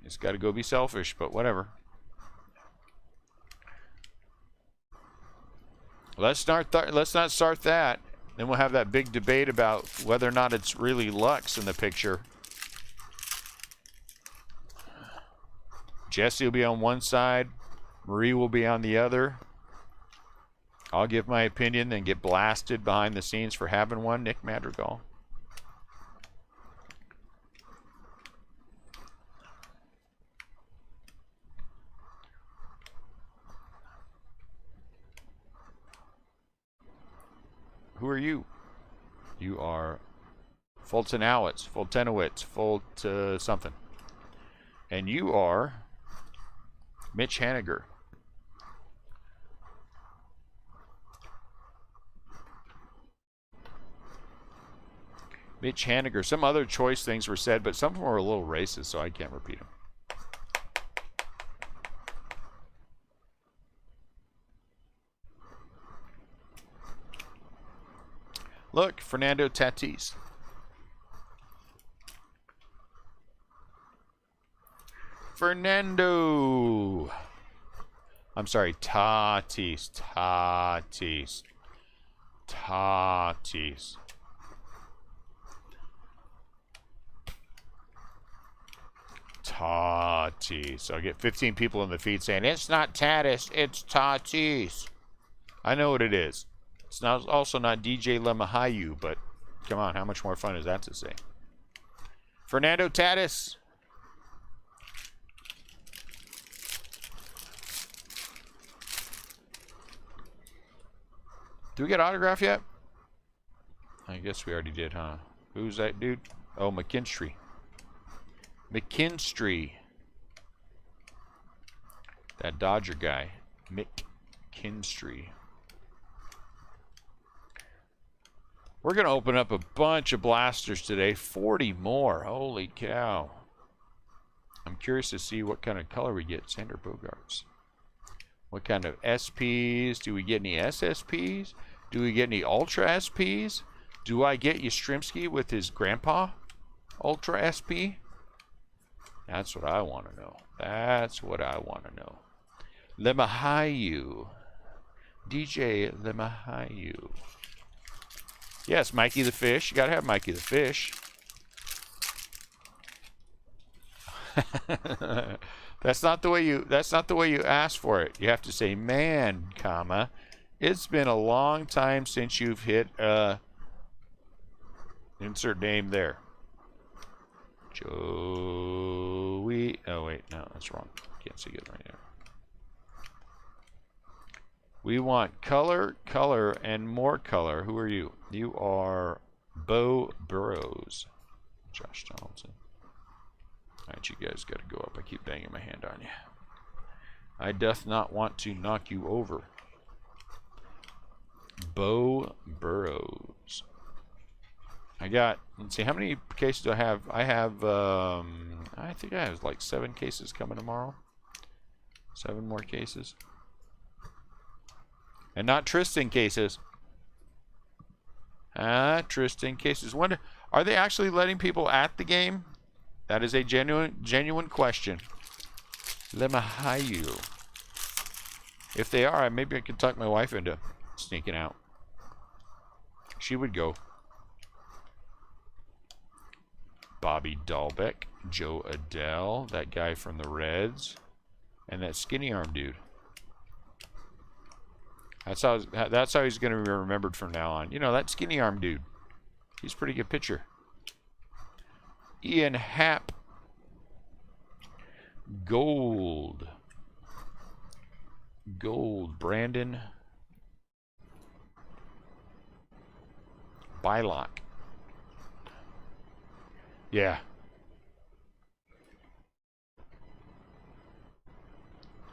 It's got to go be selfish, but whatever. Let's not start that. Then we'll have that big debate about whether or not it's really Lux in the picture. Jesse will be on one side. Marie will be on the other. I'll give my opinion, then get blasted behind the scenes for having one. Nick Madrigal. Who are you? You are Fultonowitz, Fultenowitz, Fult something. And you are Mitch Haniger. Mitch Haniger. Some other choice things were said, but some of them were a little racist, so I can't repeat them. Look, Fernando Tatis. Fernando. I'm sorry, Tatis. Tatis. Tatis. Tatis. I'll get 15 people in the feed saying, it's not Tatis, it's Tatis. I know what it is. It's not, also not DJ LeMahieu, but come on, how much more fun is that to say? Fernando Tatis. Do we get autograph yet? I guess we already did, huh? Who's that dude? Oh, McKinstry. McKinstry. That Dodger guy. McKinstry. We're going to open up a bunch of blasters today. 40 more. Holy cow. I'm curious to see what kind of color we get. Sander Bogarts. What kind of SPs? Do we get any SSPs? Do we get any Ultra SPs? Do I get Yastrzemski with his grandpa? Ultra SP? That's what I want to know. That's what I want to know. LeMahieu. DJ LeMahieu. Yes, Mikey the Fish. You got to have Mikey the Fish. That's not the way you ask for it. You have to say, man, comma, it's been a long time since you've hit insert name there. Joey. Oh wait, no, that's wrong. Can't see it right there. We want color, color, and more color. Who are you? You are Bo Burrows. Josh Donaldson. Alright, you guys got to go up. I keep banging my hand on you. I doth not want to knock you over. Bo Burrows. I got, let's see, how many cases do I have? I have, I think I have like 7 cases coming tomorrow. 7 more cases. And not Tristan cases. Tristan cases. When are they actually letting people at the game? That is a genuine question. LeMahieu. If they are, maybe I could talk my wife into sneaking out. She would go. Bobby Dahlbeck, Joe Adele, that guy from the Reds, and that skinny arm dude. That's how he's going to be remembered from now on. You know, that skinny arm dude. He's a pretty good pitcher. Ian Happ. Gold. Brandon Bylock. Yeah.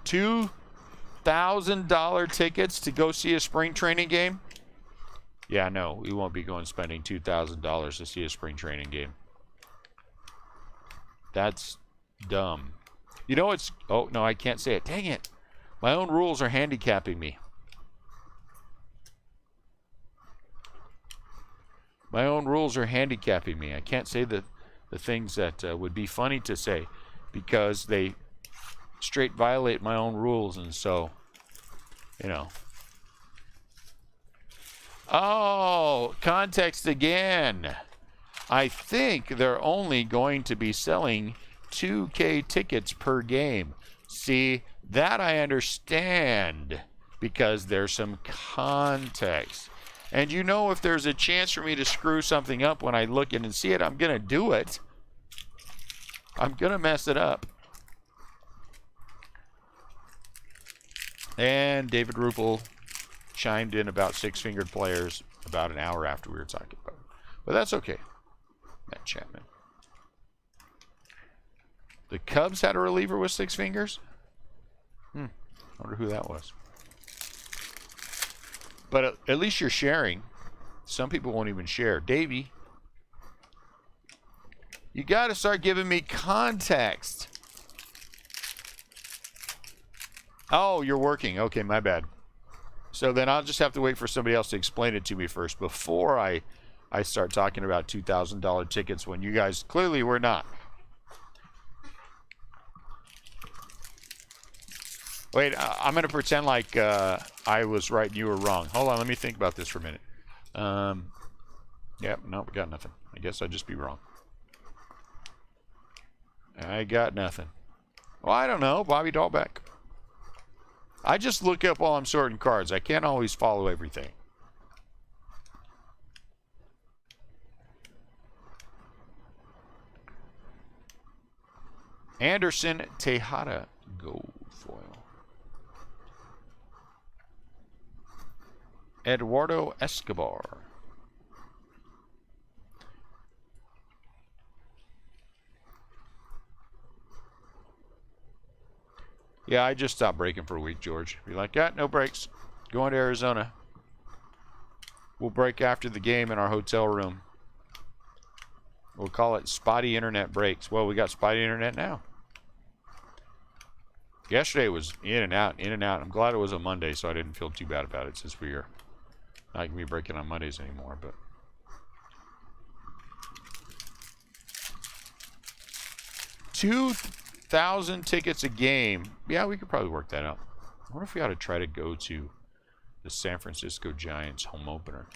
$2,000 tickets to go see a spring training game? Yeah, no, we won't be going spending $2,000 to see a spring training game. That's dumb. You know what's... Oh, no, I can't say it. Dang it. My own rules are handicapping me. My own rules are handicapping me. I can't say the things that would be funny to say because they straight violate my own rules, and so, you know. Oh, context again. I think they're only going to be selling 2K tickets per game. See, that I understand because there's some context. And you know, if there's a chance for me to screw something up when I look in and see it, I'm going to do it. I'm going to mess it up. And David Rupel chimed in about six-fingered players about an hour after we were talking about it. But that's okay. Matt Chapman. The Cubs had a reliever with 6 fingers? I wonder who that was. But at least you're sharing. Some people won't even share. Davey, you got to start giving me context. Oh, you're working. Okay, my bad. So then I'll just have to wait for somebody else to explain it to me first before I start talking about $2,000 tickets when you guys clearly were not. Wait, I'm going to pretend like I was right and you were wrong. Hold on, let me think about this for a minute. Yep, no, we got nothing. I guess I'd just be wrong. I got nothing. Well, I don't know. Bobby Dahlbeck. I just look up while I'm sorting cards. I can't always follow everything. Anderson Tejada gold foil. Eduardo Escobar. Yeah, I just stopped breaking for a week, George. Be like, yeah, no breaks. Going to Arizona. We'll break after the game in our hotel room. We'll call it spotty internet breaks. Well, we got spotty internet now. Yesterday was in and out, in and out. I'm glad it was a Monday, so I didn't feel too bad about it since we are not going to be breaking on Mondays anymore. But 2,000 tickets a game. Yeah, we could probably work that out. I wonder if we ought to try to go to the San Francisco Giants home opener.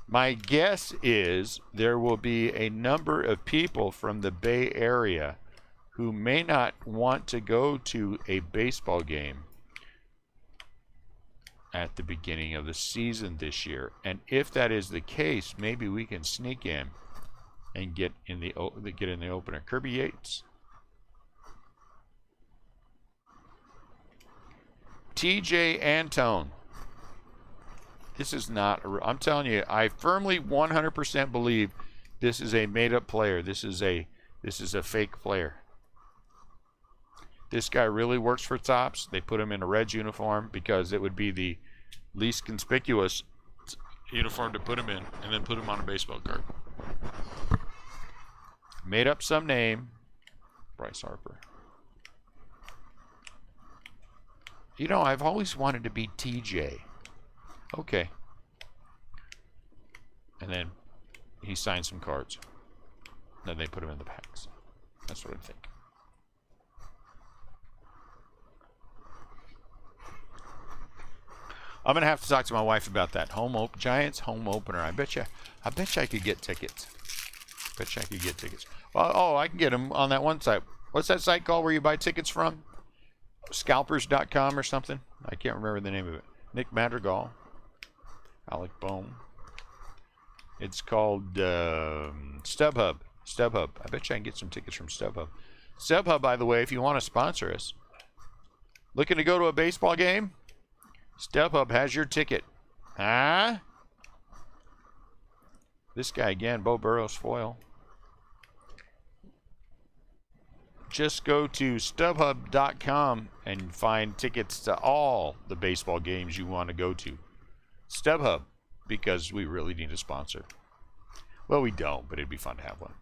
My guess is there will be a number of people from the Bay Area who may not want to go to a baseball game at the beginning of the season this year. And if that is the case, maybe we can sneak in and get in the opener. Kirby Yates. TJ Antone. This is not I'm telling you, I firmly 100% believe this is a made-up player. This is a fake player. This guy really works for Topps. They put him in a Reds uniform because it would be the least conspicuous uniform to put him in, and then put him on a baseball card. Made up some name. Bryce Harper. You know, I've always wanted to be TJ. Okay. And then he signed some cards. Then they put him in the packs. That's what I think. I'm gonna have to talk to my wife about that Giants home opener. I bet you I could get tickets. Well, oh, I can get them on that one site. What's that site called where you buy tickets from? Scalpers.com or something. I can't remember the name of it. Nick Madrigal, Alec Bohm. It's called StubHub. I bet you I can get some tickets from StubHub. StubHub, by the way, if you want to sponsor us, looking to go to a baseball game? StubHub has your ticket. Huh? This guy again, Bo Burrows foil. Just go to StubHub.com and find tickets to all the baseball games you want to go to. StubHub, because we really need a sponsor. Well, we don't, but it'd be fun to have one.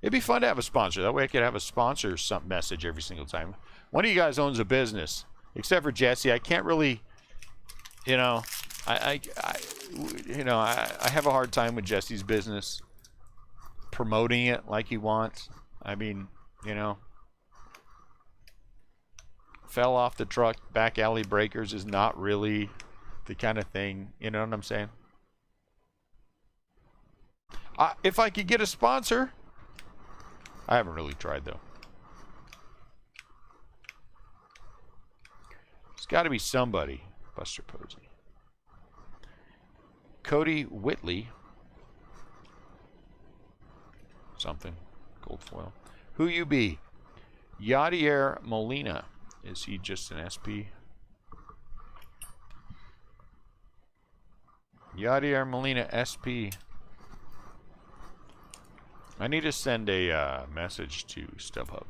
It'd be fun to have a sponsor. That way I could have a sponsor message every single time. One of you guys owns a business. Except for Jesse, I can't really, you know, I have a hard time with Jesse's business promoting it like he wants. I mean, you know, fell off the truck, back alley breakers is not really the kind of thing, you know what I'm saying? If I could get a sponsor, I haven't really tried though. It's got to be somebody. Buster Posey. Cody Whitley. Something. Gold foil. Who you be? Yadier Molina. Is he just an SP? Yadier Molina SP. I need to send a message to StubHub.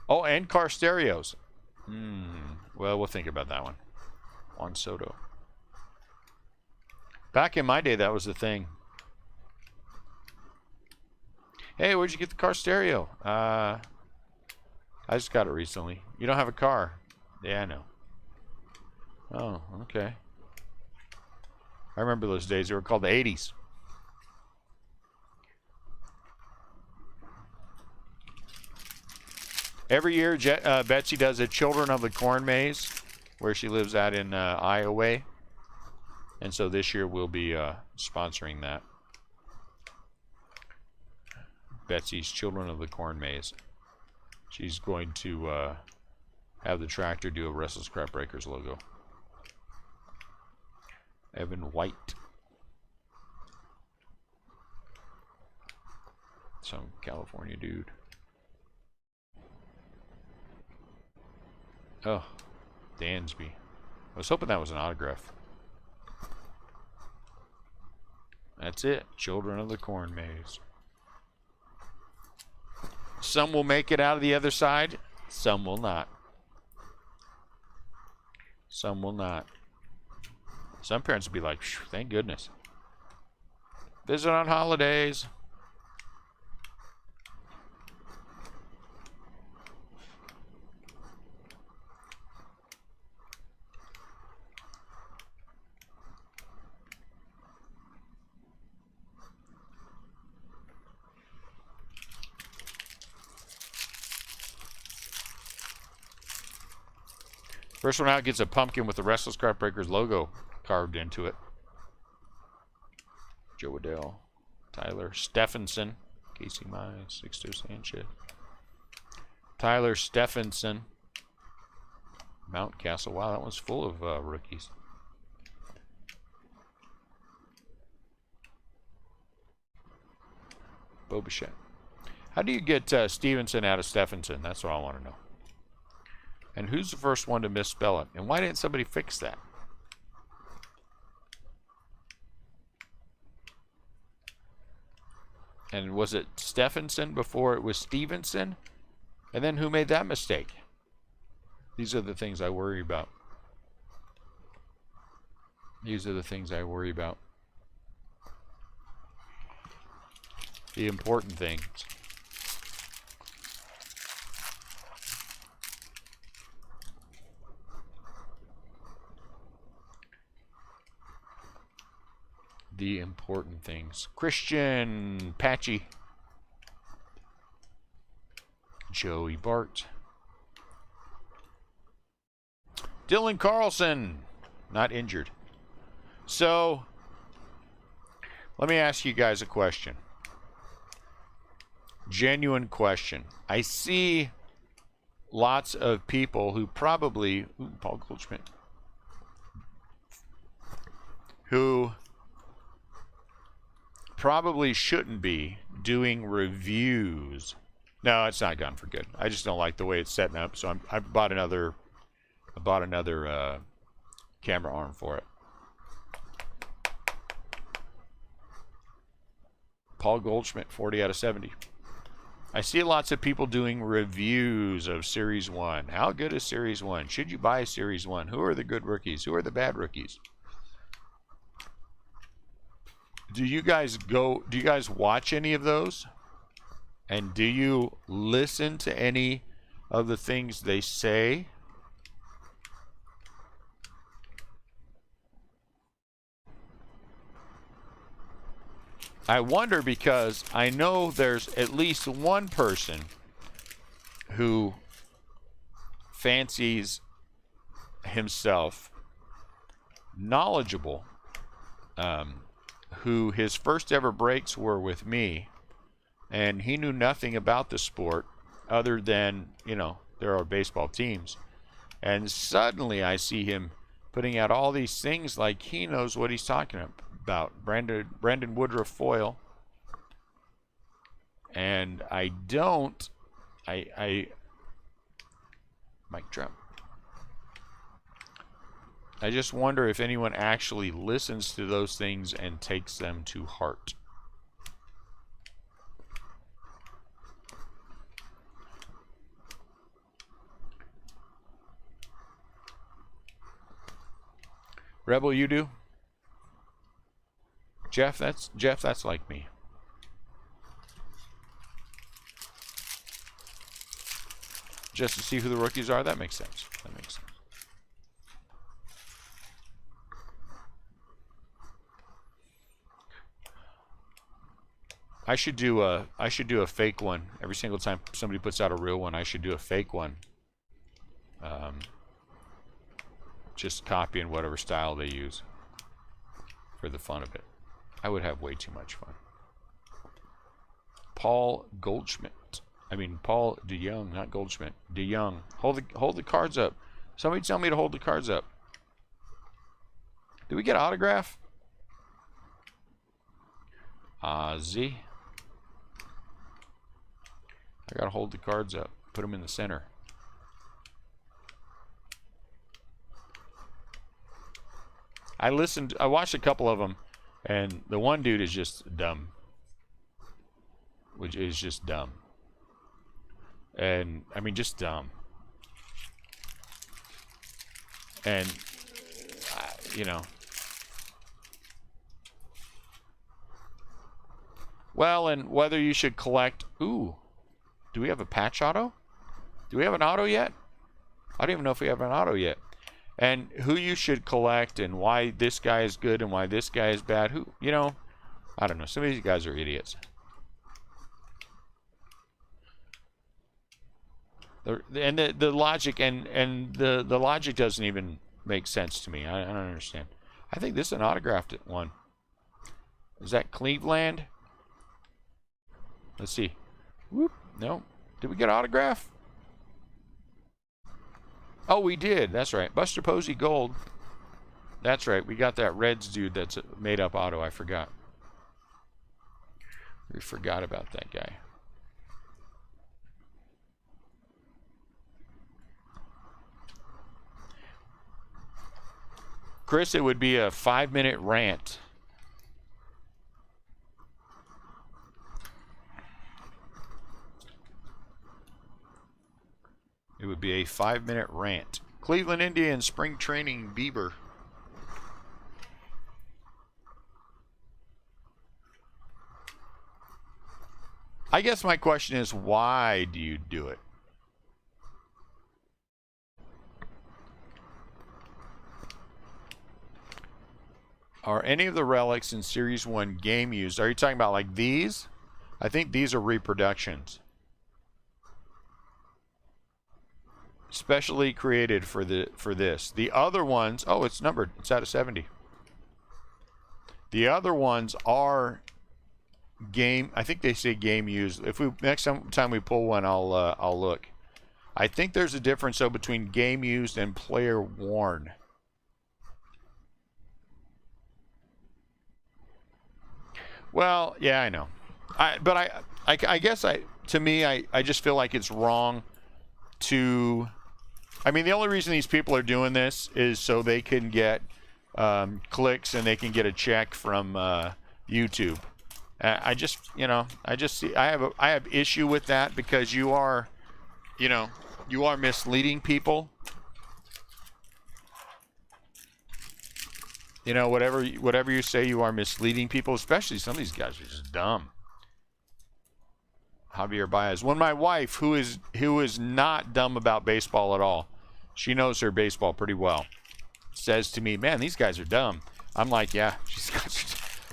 Oh, and car stereos. Well, we'll think about that one. Juan Soto. Back in my day, that was the thing. Hey, where'd you get the car stereo? I just got it recently. You don't have a car. Yeah, I know. Oh, okay. I remember those days. They were called the 80s. Every year, Betsy does a Children of the Corn Maze, where she lives out in Iowa. And so this year we'll be sponsoring that. Betsy's Children of the Corn Maze. She's going to have the tractor do a Restlesscraft Breakers logo. Evan White. Some California dude. Oh, Dansby. I was hoping that was an autograph. That's it. Children of the Corn Maze. Some will make it out of the other side. Some will not. Some will not. Some parents will be like, thank goodness. Visit on holidays. First one out gets a pumpkin with the Restlesscraft Breakers logo carved into it. Joe Adele. Tyler Stephenson. Casey Mize. Sixto Sanchez. Tyler Stephenson. Mountcastle. Wow, that one's full of rookies. Boba. How do you get Stevenson out of Stephenson? That's what I want to know. And who's the first one to misspell it? And why didn't somebody fix that? And was it Stephenson before it was Stevenson? And then who made that mistake? These are the things I worry about. These are the things I worry about. The important things. The important things. Christian Patchy. Joey Bart. Dylan Carlson. Not injured. So, let me ask you guys a question. Genuine question. I see lots of people who probably... Ooh, Paul Goldschmidt. Who... probably shouldn't be doing reviews. No, it's not gone for good. I just don't like the way it's setting up. So I bought another camera arm for it. Paul Goldschmidt, 40 out of 70. I see lots of people doing reviews of Series 1. How good is Series 1? Should you buy Series 1? Who are the good rookies? Who are the bad rookies? Do you guys watch any of those? And do you listen to any of the things they say? I wonder because I know there's at least one person who fancies himself knowledgeable, who his first ever breaks were with me, and he knew nothing about the sport other than, you know, there are baseball teams. And suddenly I see him putting out all these things like he knows what he's talking about. Brandon Woodruff foil. And I don't. Mike Trump. I just wonder if anyone actually listens to those things and takes them to heart. Rebel, you do? Jeff, that's like me. Just to see who the rookies are, that makes sense. That makes sense. I should do a fake one every single time somebody puts out a real one. I should do a fake one. Just copying whatever style they use for the fun of it. I would have way too much fun. Paul Goldschmidt. I mean Paul DeYoung, not Goldschmidt. DeYoung. Hold the cards up. Somebody tell me to hold the cards up. Did we get an autograph? Ozzy. I gotta hold the cards up. Put them in the center. I watched a couple of them, and the one dude is just dumb. Which is just dumb. And, I mean, just dumb. And, you know. Well, and whether you should collect... Ooh. Do we have a patch auto? Do we have an auto yet? I don't even know if we have an auto yet. And who you should collect and why this guy is good and why this guy is bad. Who, you know, I don't know. Some of these guys are idiots. And the logic and the logic doesn't even make sense to me. I don't understand. I think this is an autographed one. Is that Cleveland? Let's see. Whoop. No. Did we get an autograph? Oh, we did. That's right. Buster Posey Gold. That's right. We got that Reds dude that's a made-up auto. I forgot. We forgot about that guy. Chris, it would be a 5-minute rant. It would be a 5-minute rant. Cleveland Indians spring training Bieber. I guess my question is, why do you do it? Are any of the relics in Series 1 game used? Are you talking about like these? I think these are reproductions. Specially created for this. The other ones, oh, it's numbered. It's out of 70. The other ones are game. I think they say game used. If we next time we pull one, I'll look. I think there's a difference though between game used and player worn. Well, yeah, I know. But I guess to me I just feel like it's wrong to. I mean, the only reason these people are doing this is so they can get clicks and they can get a check from YouTube. I just see I have issue with that because you are misleading people. You know, whatever you say, you are misleading people. Especially some of these guys are just dumb. Javier Baez. When my wife, who is not dumb about baseball at all, she knows her baseball pretty well, says to me, "Man, these guys are dumb." I'm like, "Yeah,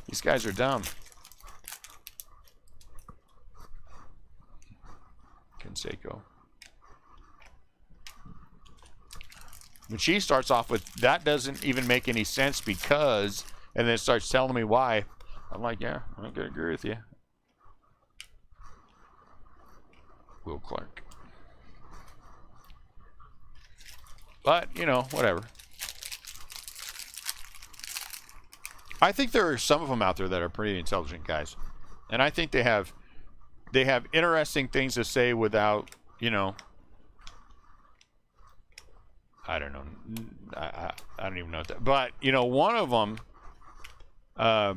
these guys are dumb." Canseco. When she starts off with, "That doesn't even make any sense because," and then starts telling me why, I'm like, "Yeah, I'm gonna agree with you." Will Clark. But, you know, whatever. I think there are some of them out there that are pretty intelligent guys. And I think they have interesting things to say without, you know, I don't know. I don't even know what that. But you know, one of them. I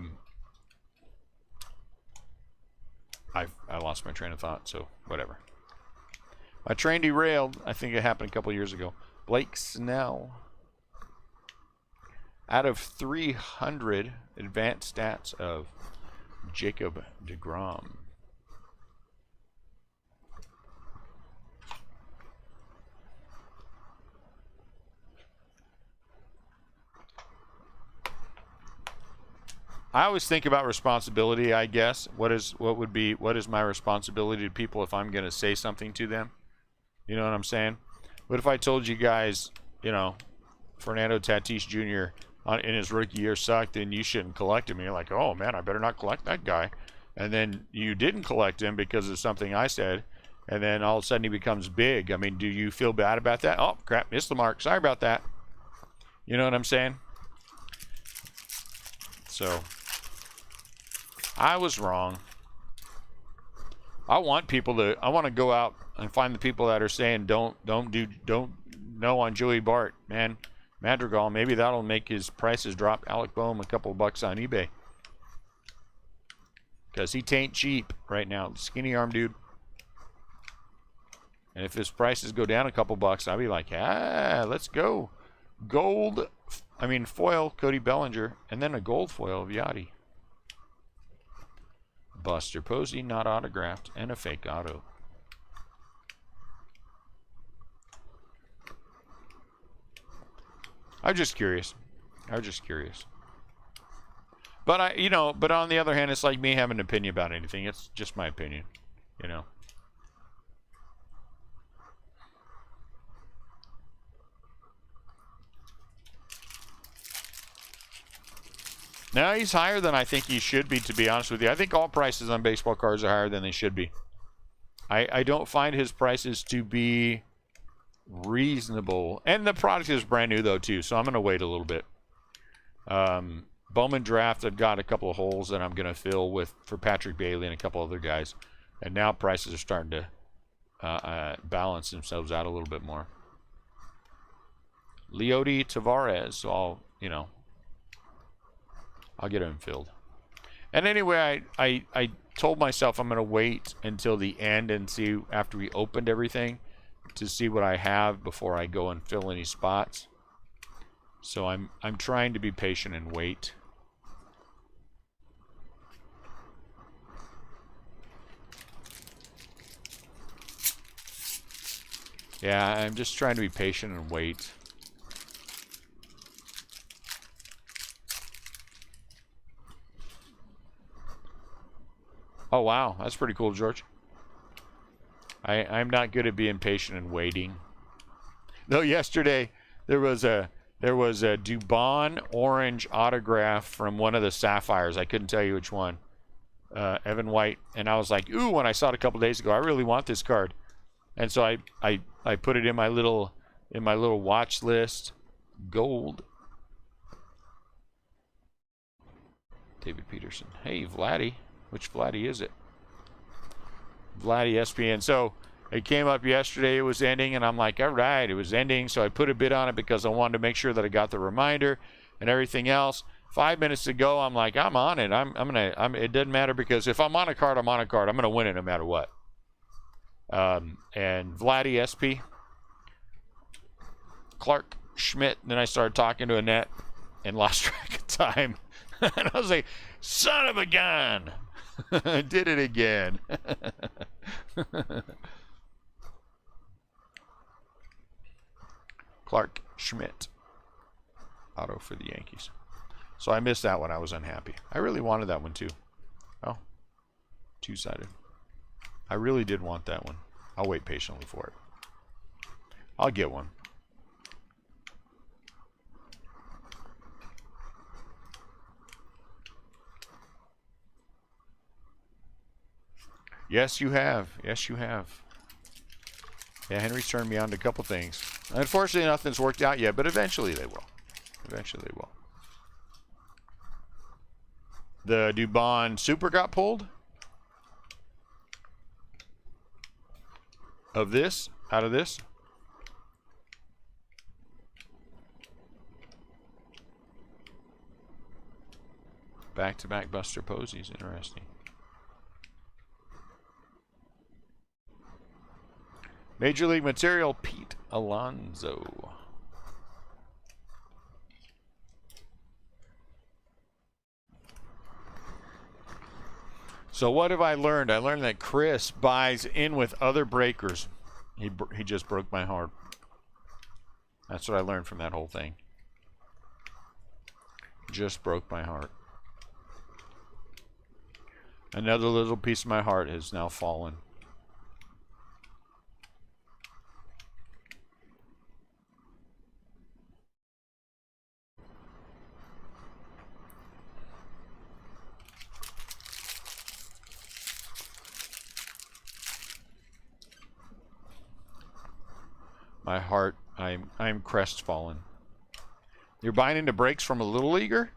lost my train of thought. So whatever. My train derailed. I think it happened a couple years ago. Blake Snell. Out of 300 advanced stats of Jacob deGrom. I always think about responsibility, I guess. What is my responsibility to people if I'm going to say something to them? You know what I'm saying? What if I told you guys, you know, Fernando Tatis Jr. In his rookie year sucked and you shouldn't collect him? And you're like, oh man, I better not collect that guy. And then you didn't collect him because of something I said. And then all of a sudden he becomes big. I mean, do you feel bad about that? Oh, crap, missed the mark. Sorry about that. You know what I'm saying? So, I was wrong. I want to go out and find the people that are saying don't no on Joey Bart, man. Madrigal, maybe that'll make his prices drop. Alec Boehm a couple bucks on eBay. Because he tain't cheap right now. Skinny arm dude. And if his prices go down a couple bucks, I'll be like, let's go. Foil, Cody Bellinger, and then a gold foil of Yachty. Buster Posey, not autographed, and a fake auto. I'm just curious. But but on the other hand, it's like me having an opinion about anything. It's just my opinion, you know. Now he's higher than I think he should be, to be honest with you. I think all prices on baseball cards are higher than they should be. I don't find his prices to be reasonable. And the product is brand new, though, too, so I'm going to wait a little bit. Bowman Draft, I've got a couple of holes that I'm going to fill for Patrick Bailey and a couple other guys. And now prices are starting to balance themselves out a little bit more. Leody Tavares, so I'll get him filled. And anyway, I told myself I'm going to wait until the end and see, after we opened everything, to see what I have before I go and fill any spots. So I'm trying to be patient and wait. Yeah, I'm just trying to be patient and wait. Oh wow, that's pretty cool, George. I'm not good at being patient and waiting. Though yesterday there was a Dubon orange autograph from one of the Sapphires. I couldn't tell you which one. Evan White, and I was like, ooh, when I saw it a couple days ago, I really want this card. And so I put it in my little watch list. Gold. David Peterson. Hey, Vladdy. Which Vladdy is it? Vladdy SPN. So it came up yesterday. It was ending, and I'm like, all right, it was ending. So I put a bid on it because I wanted to make sure that I got the reminder and everything else. 5 minutes ago, I'm like, I'm on it. It doesn't matter, because if I'm on a card, I'm on a card. I'm gonna win it no matter what. And Vladdy SP, Clark Schmidt. Then I started talking to Annette and lost track of time. And I was like, son of a gun. I did it again. Clark Schmidt. Auto for the Yankees. So I missed that one. I was unhappy. I really wanted that one too. Oh. Two-sided. I really did want that one. I'll wait patiently for it. I'll get one. Yes, you have. Yes, you have. Yeah, Henry's turned me on to a couple things. Unfortunately, nothing's worked out yet, but eventually they will. Eventually they will. The Dubon Super got pulled? Of this? Out of this? Back-to-back Buster Posies. Interesting. Major League Material, Pete Alonso. So what have I learned? I learned that Chris buys in with other breakers. He just broke my heart. That's what I learned from that whole thing. Just broke my heart. Another little piece of my heart has now fallen. My heart, I'm crestfallen. You're buying into breaks from a little leaguer?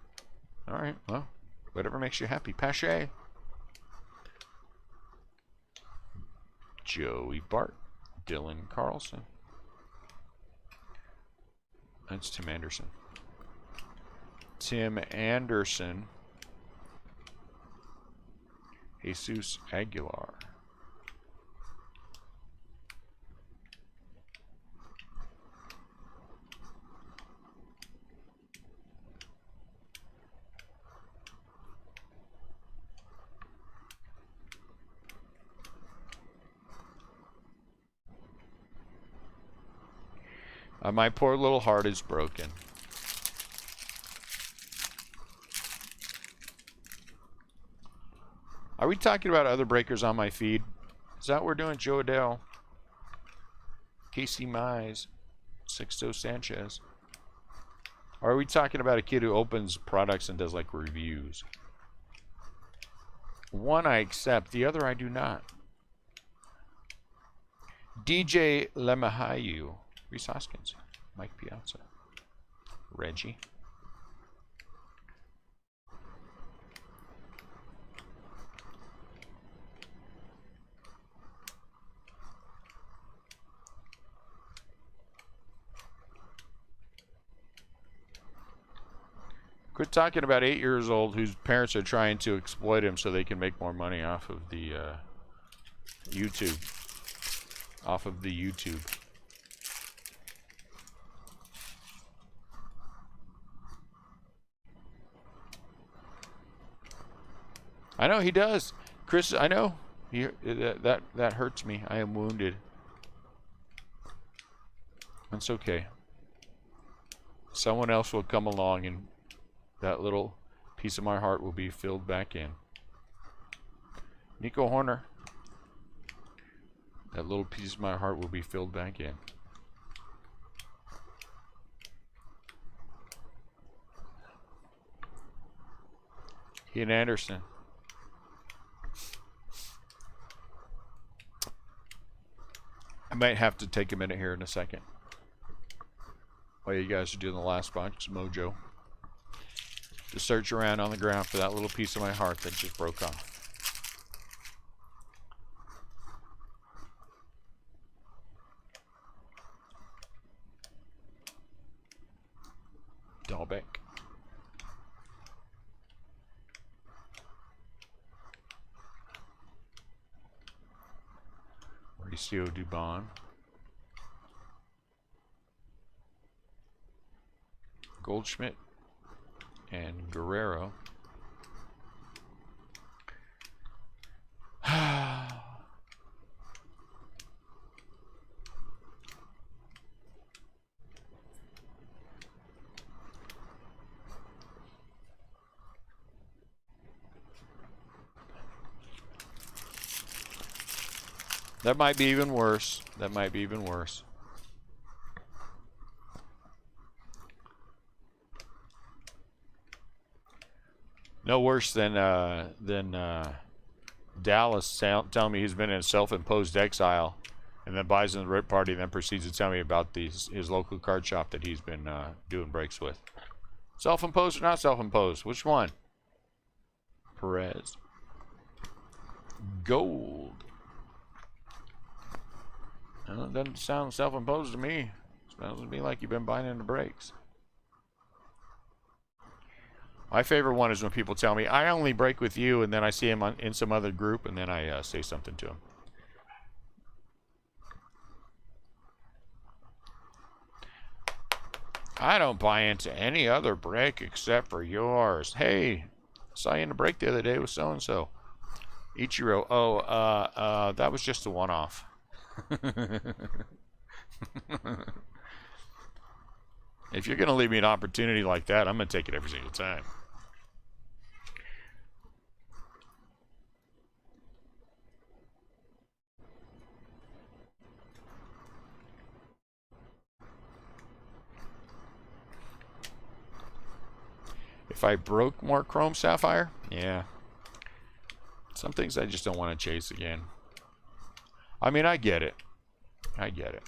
All right, well, whatever makes you happy. Pache. Joey Bart. Dylan Carlson. That's Tim Anderson. Tim Anderson. Jesus Aguilar. My poor little heart is broken. Are we talking about other breakers on my feed? Is that what we're doing? Joe Adele, Casey Mize, Sixto Sanchez. Or are we talking about a kid who opens products and does like reviews? One I accept, the other I do not. DJ Lemahayu, Reese Hoskins, Mike Piazza, Reggie. Quit talking about 8 years old whose parents are trying to exploit him so they can make more money off of the YouTube. Off of the YouTube. I know he does. Chris, I know. That hurts me. I am wounded. That's okay. Someone else will come along and that little piece of my heart will be filled back in. Nico Horner. That little piece of my heart will be filled back in. Ian Anderson. I might have to take a minute here in a second while you guys are doing the last box mojo to search around on the ground for that little piece of my heart that just broke off. Dahlbeck. Mauricio Dubon. Goldschmidt and Guerrero. That might be even worse. That might be even worse. No worse than Dallas telling me he's been in self-imposed exile, and then buys in the Rip Party, and then proceeds to tell me about his local card shop that he's been doing breaks with. Self-imposed or not self-imposed? Which one? Perez. Gold. Well, it doesn't sound self-imposed to me. It smells to me like you've been buying into breaks. My favorite one is when people tell me, I only break with you, and then I see him in some other group, and then I say something to him. I don't buy into any other break except for yours. Hey, saw you in a break the other day with so-and-so. Ichiro, that was just a one-off. If you're going to leave me an opportunity like that, I'm going to take it every single time. If I broke more Chrome Sapphire, yeah. Some things I just don't want to chase again. I mean, I get it. I get it.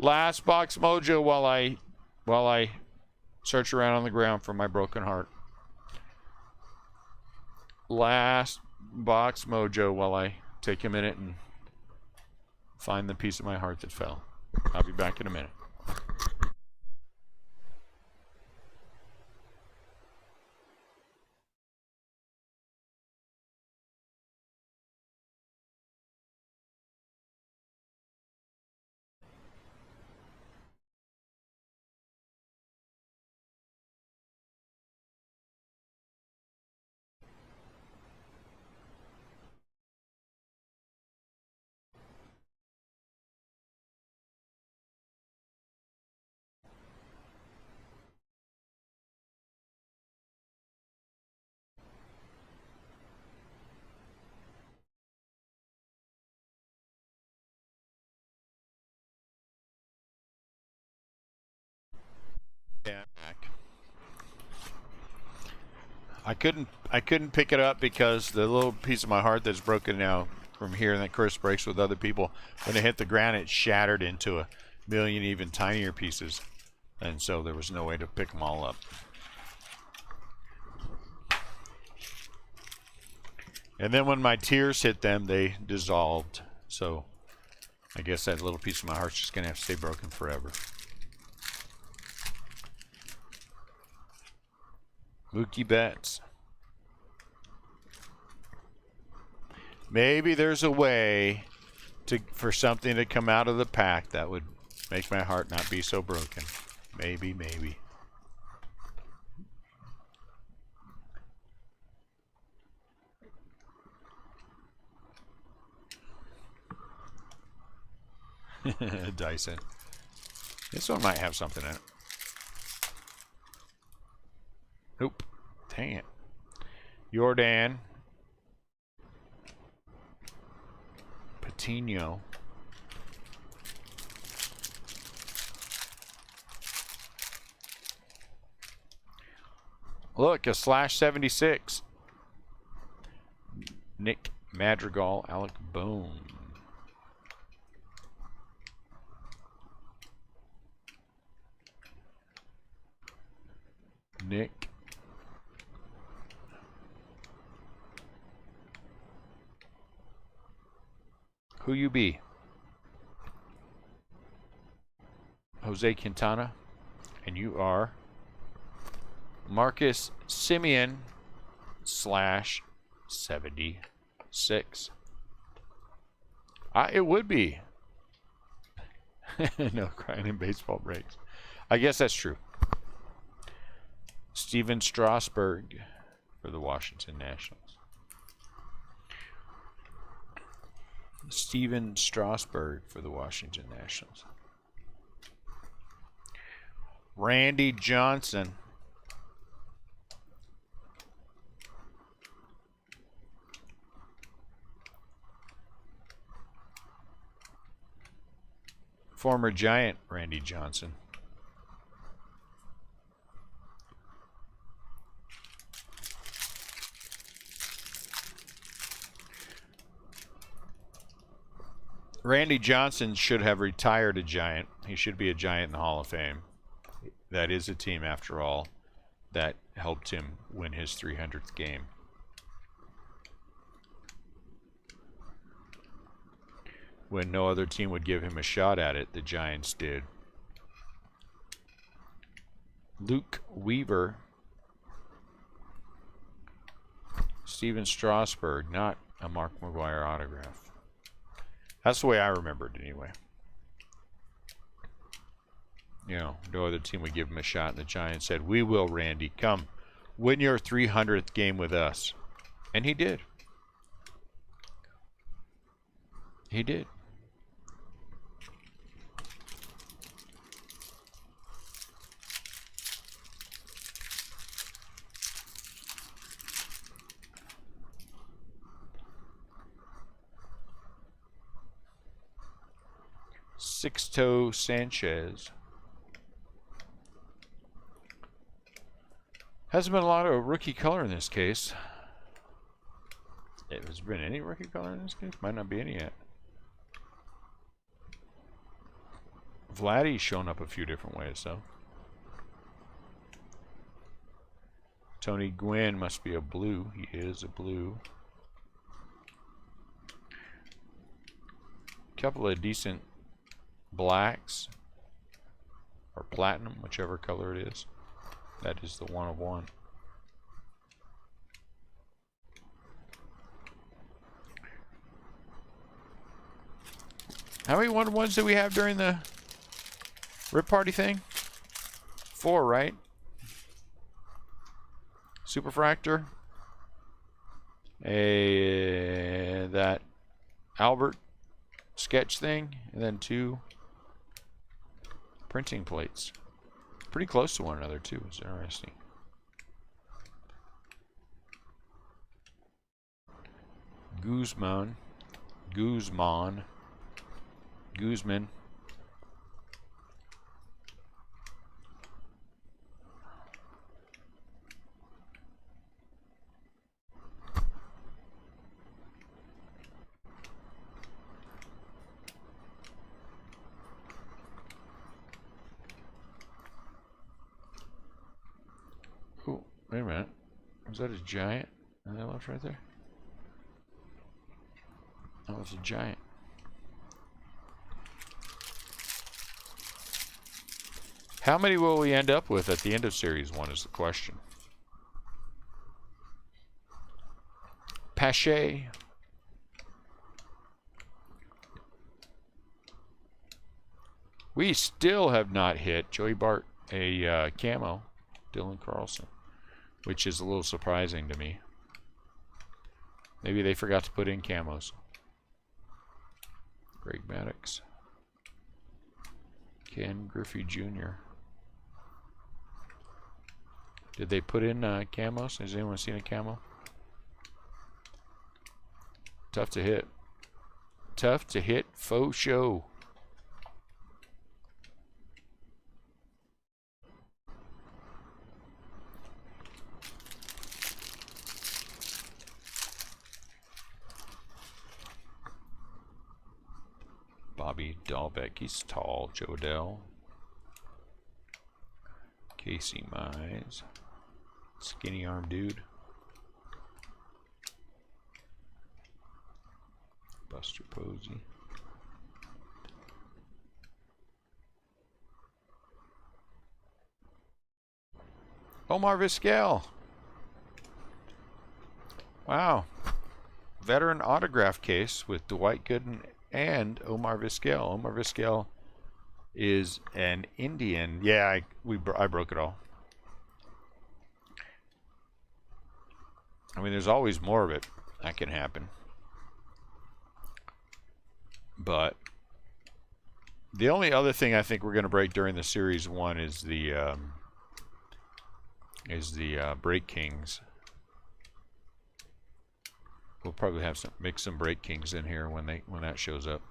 Last box mojo while I search around on the ground for my broken heart. Last box mojo while I take a minute and find the piece of my heart that fell. I'll be back in a minute. Yeah, back. I couldn't pick it up because the little piece of my heart that's broken now from here, and that Chris breaks with other people, when it hit the ground it shattered into a million even tinier pieces, and so there was no way to pick them all up. And then when my tears hit them, they dissolved. So I guess that little piece of my heart's just gonna have to stay broken forever. Mookie Betts. Maybe there's a way for something to come out of the pack that would make my heart not be so broken. Maybe, maybe. Dyson. This one might have something in it. Nope. Dang it. Jordan. Patino. Look, a /76. Nick Madrigal, Alec Bohm. Nick. Who you be? Jose Quintana. And you are Marcus Semien /76. It would be. No crying in baseball breaks. I guess that's true. Steven Strasburg for the Washington Nationals. Steven Strasburg for the Washington Nationals. Randy Johnson. Former Giant Randy Johnson. Randy Johnson should have retired a Giant. He should be a Giant in the Hall of Fame. That is a team, after all, that helped him win his 300th game. When no other team would give him a shot at it, the Giants did. Luke Weaver. Steven Strasburg, not a Mark McGwire autograph. That's the way I remembered it anyway. You know, no other team would give him a shot, and the Giants said, "We will, Randy. Come, win your 300th game with us." And he did. He did. Sixto Sanchez. Hasn't been a lot of rookie color in this case. Has there been any rookie color in this case? Might not be any yet. Vladdy's shown up a few different ways, though. Tony Gwynn must be a blue. He is a blue. Couple of decent blacks. Or platinum, whichever color it is. That is the 1 of 1. How many 1 of 1s did we have during the Rip Party thing? 4, right? Superfractor. That Albert sketch thing. And then 2 printing plates. Pretty close to one another, too. It's interesting. Guzman. Oh, wait a minute. Was that a giant? On that left right there? Oh, it's a giant. How many will we end up with at the end of Series 1 is the question. Pache. We still have not hit Joey Bart a camo, Dylan Carlson, which is a little surprising to me. Maybe they forgot to put in camos. Greg Maddox. Ken Griffey Jr. Did they put in camos? Has anyone seen a camo? Tough to hit. Tough to hit. Faux show. Bobby Dahlbeck, he's tall. Joe Dell. Casey Mize. Skinny arm dude. Buster Posey. Omar Vizquel. Wow. Veteran autograph case with Dwight Gooden and Omar Vizquel. Omar Vizquel is an Indian. Yeah, I broke it all. I mean, there's always more of it that can happen. But the only other thing I think we're going to break during the Series 1 is the Break Kings. We'll probably have mix some Break Kings in here when that shows up.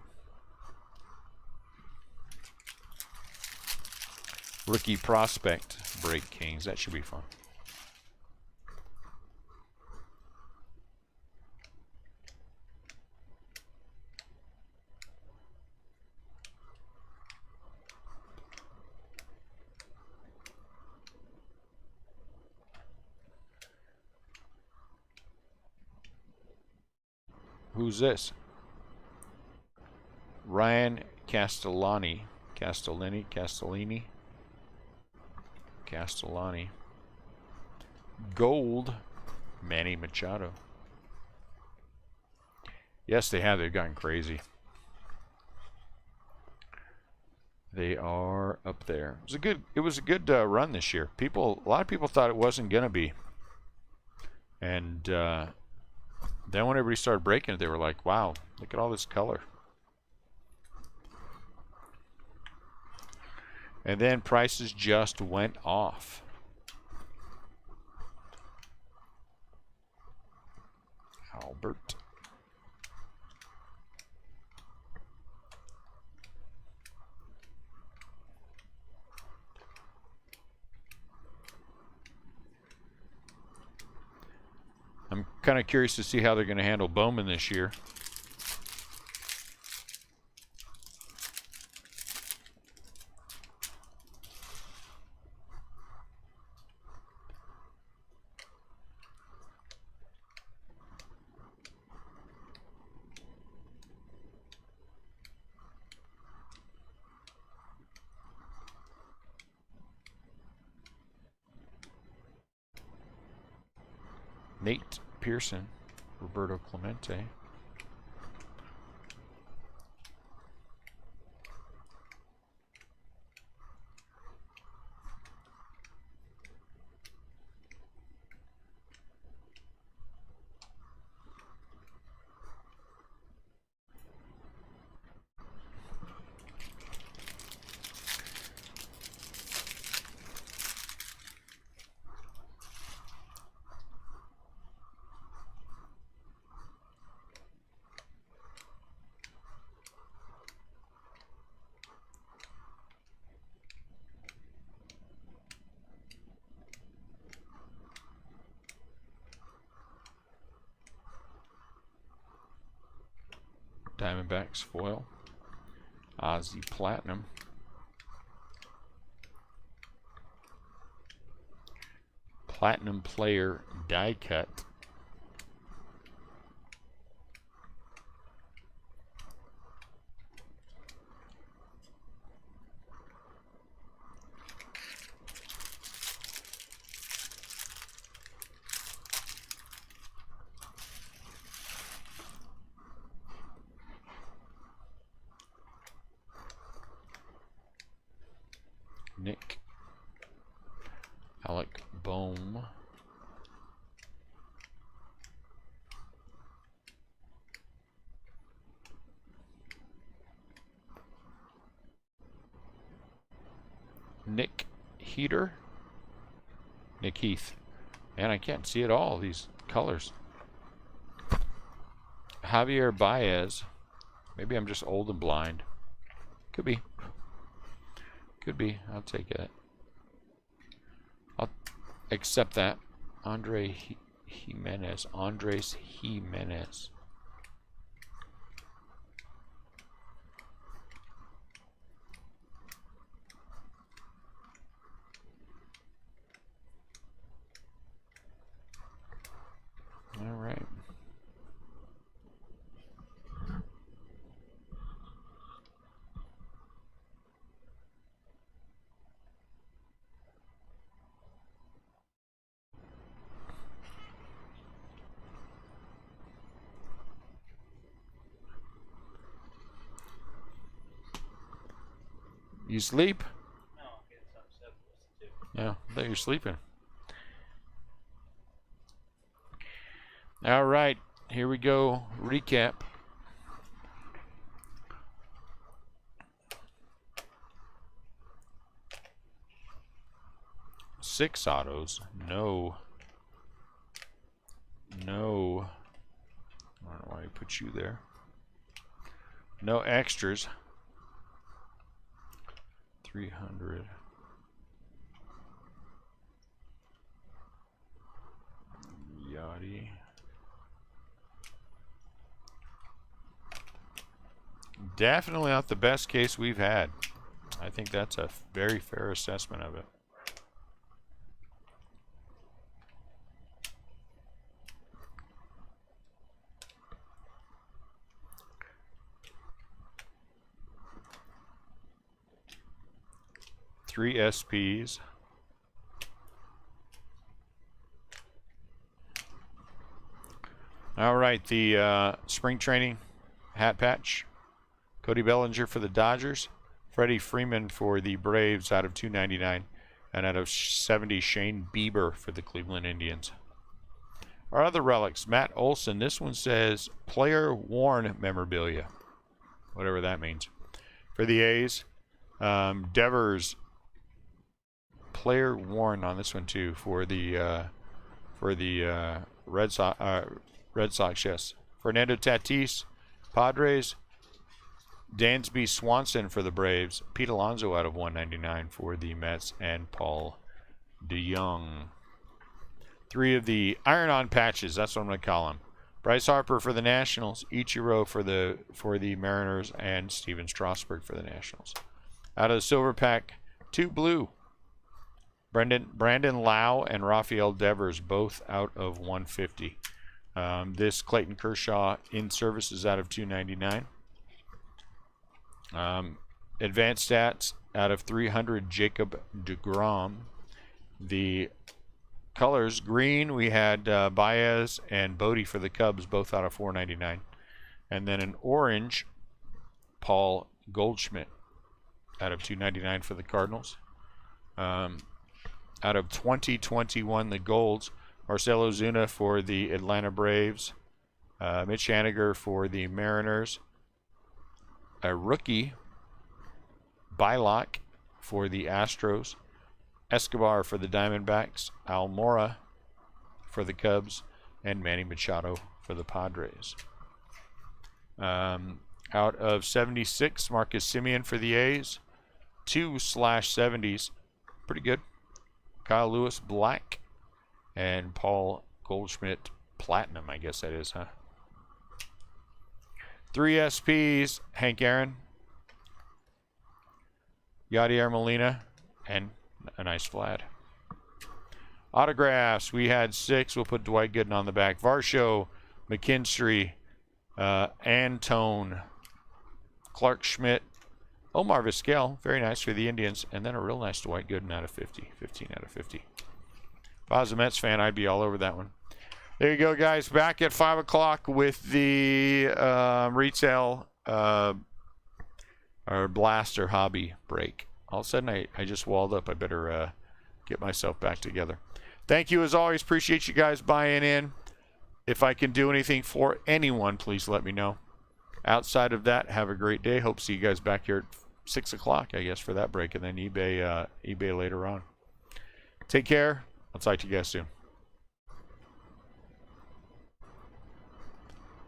Rookie Prospect Break Kings. That should be fun. Who's this? Ryan Castellini. Castellani. Gold, Manny Machado. Yes, they have. They've gotten crazy. They are up there. It was a good run this year. A lot of people thought it wasn't gonna be, and then when everybody started breaking it, they were like, "Wow, look at all this color." And then prices just went off. Albert. I'm kind of curious to see how they're going to handle Bowman this year. Nate Pearson, Roberto Clemente. Diamondbacks foil. Ozzy Platinum. Platinum player die cut. Nick. Alec Bohm. Nick Heater. Nick Heath. Man, I can't see it all, these colors. Javier Baez. Maybe I'm just old and blind. Could be. Could be. I'll take it. I'll accept that. Andres Jimenez. All right. You sleep? No, I'm getting something simple to listen to. Yeah, I thought you were sleeping. All right, here we go. Recap. Six autos. No. I don't know why you put you there. No extras. 300. Yachty. Definitely not the best case we've had. I think that's a very fair assessment of it. Three SPs. All right, the spring training hat patch. Cody Bellinger for the Dodgers. Freddie Freeman for the Braves out of 299. And out of 70, Shane Bieber for the Cleveland Indians. Our other relics, Matt Olson. This one says player worn memorabilia. Whatever that means. For the A's, Devers. Player worn on this one too for the Red Sox, yes. Fernando Tatis, Padres. Dansby Swanson for the Braves. Pete Alonso out of 199 for the Mets. And Paul DeYoung. 3 of the iron-on patches. That's what I'm going to call them. Bryce Harper for the Nationals. Ichiro for the Mariners. And Steven Strasburg for the Nationals. Out of the silver pack, 2 blue. Brandon Lau and Rafael Devers, both out of 150. This Clayton Kershaw in service is out of 299. Advanced stats out of 300, Jacob deGrom. The colors, green, we had Baez and Bodie for the Cubs, both out of 499. And then an orange, Paul Goldschmidt out of 299 for the Cardinals. Out of 2021, the golds, Marcelo Zuna for the Atlanta Braves, Mitch Haniger for the Mariners, a rookie, Bylock for the Astros, Escobar for the Diamondbacks, Almora for the Cubs, and Manny Machado for the Padres. Out of 76, Marcus Semien for the A's, 2/70s, pretty good. Kyle Lewis Black and Paul Goldschmidt Platinum, I guess that is, huh? 3 SPs, Hank Aaron, Yadier Molina, and a nice Vlad. Autographs, we had 6. We'll put Dwight Gooden on the back. Varsho, McKinstry, Antone, Clark Schmidt, Omar Vizquel, very nice for the Indians, and then a real nice Dwight Gooden out of 50, 15 out of 50. If I was a Mets fan, I'd be all over that one. There you go, guys. Back at 5 o'clock with the retail or blaster hobby break. All of a sudden, I just walled up. I better get myself back together. Thank you, as always. Appreciate you guys buying in. If I can do anything for anyone, please let me know. Outside of that, have a great day. Hope to see you guys back here at 6 o'clock, I guess, for that break, and then eBay later on. Take care. I'll talk to you guys soon.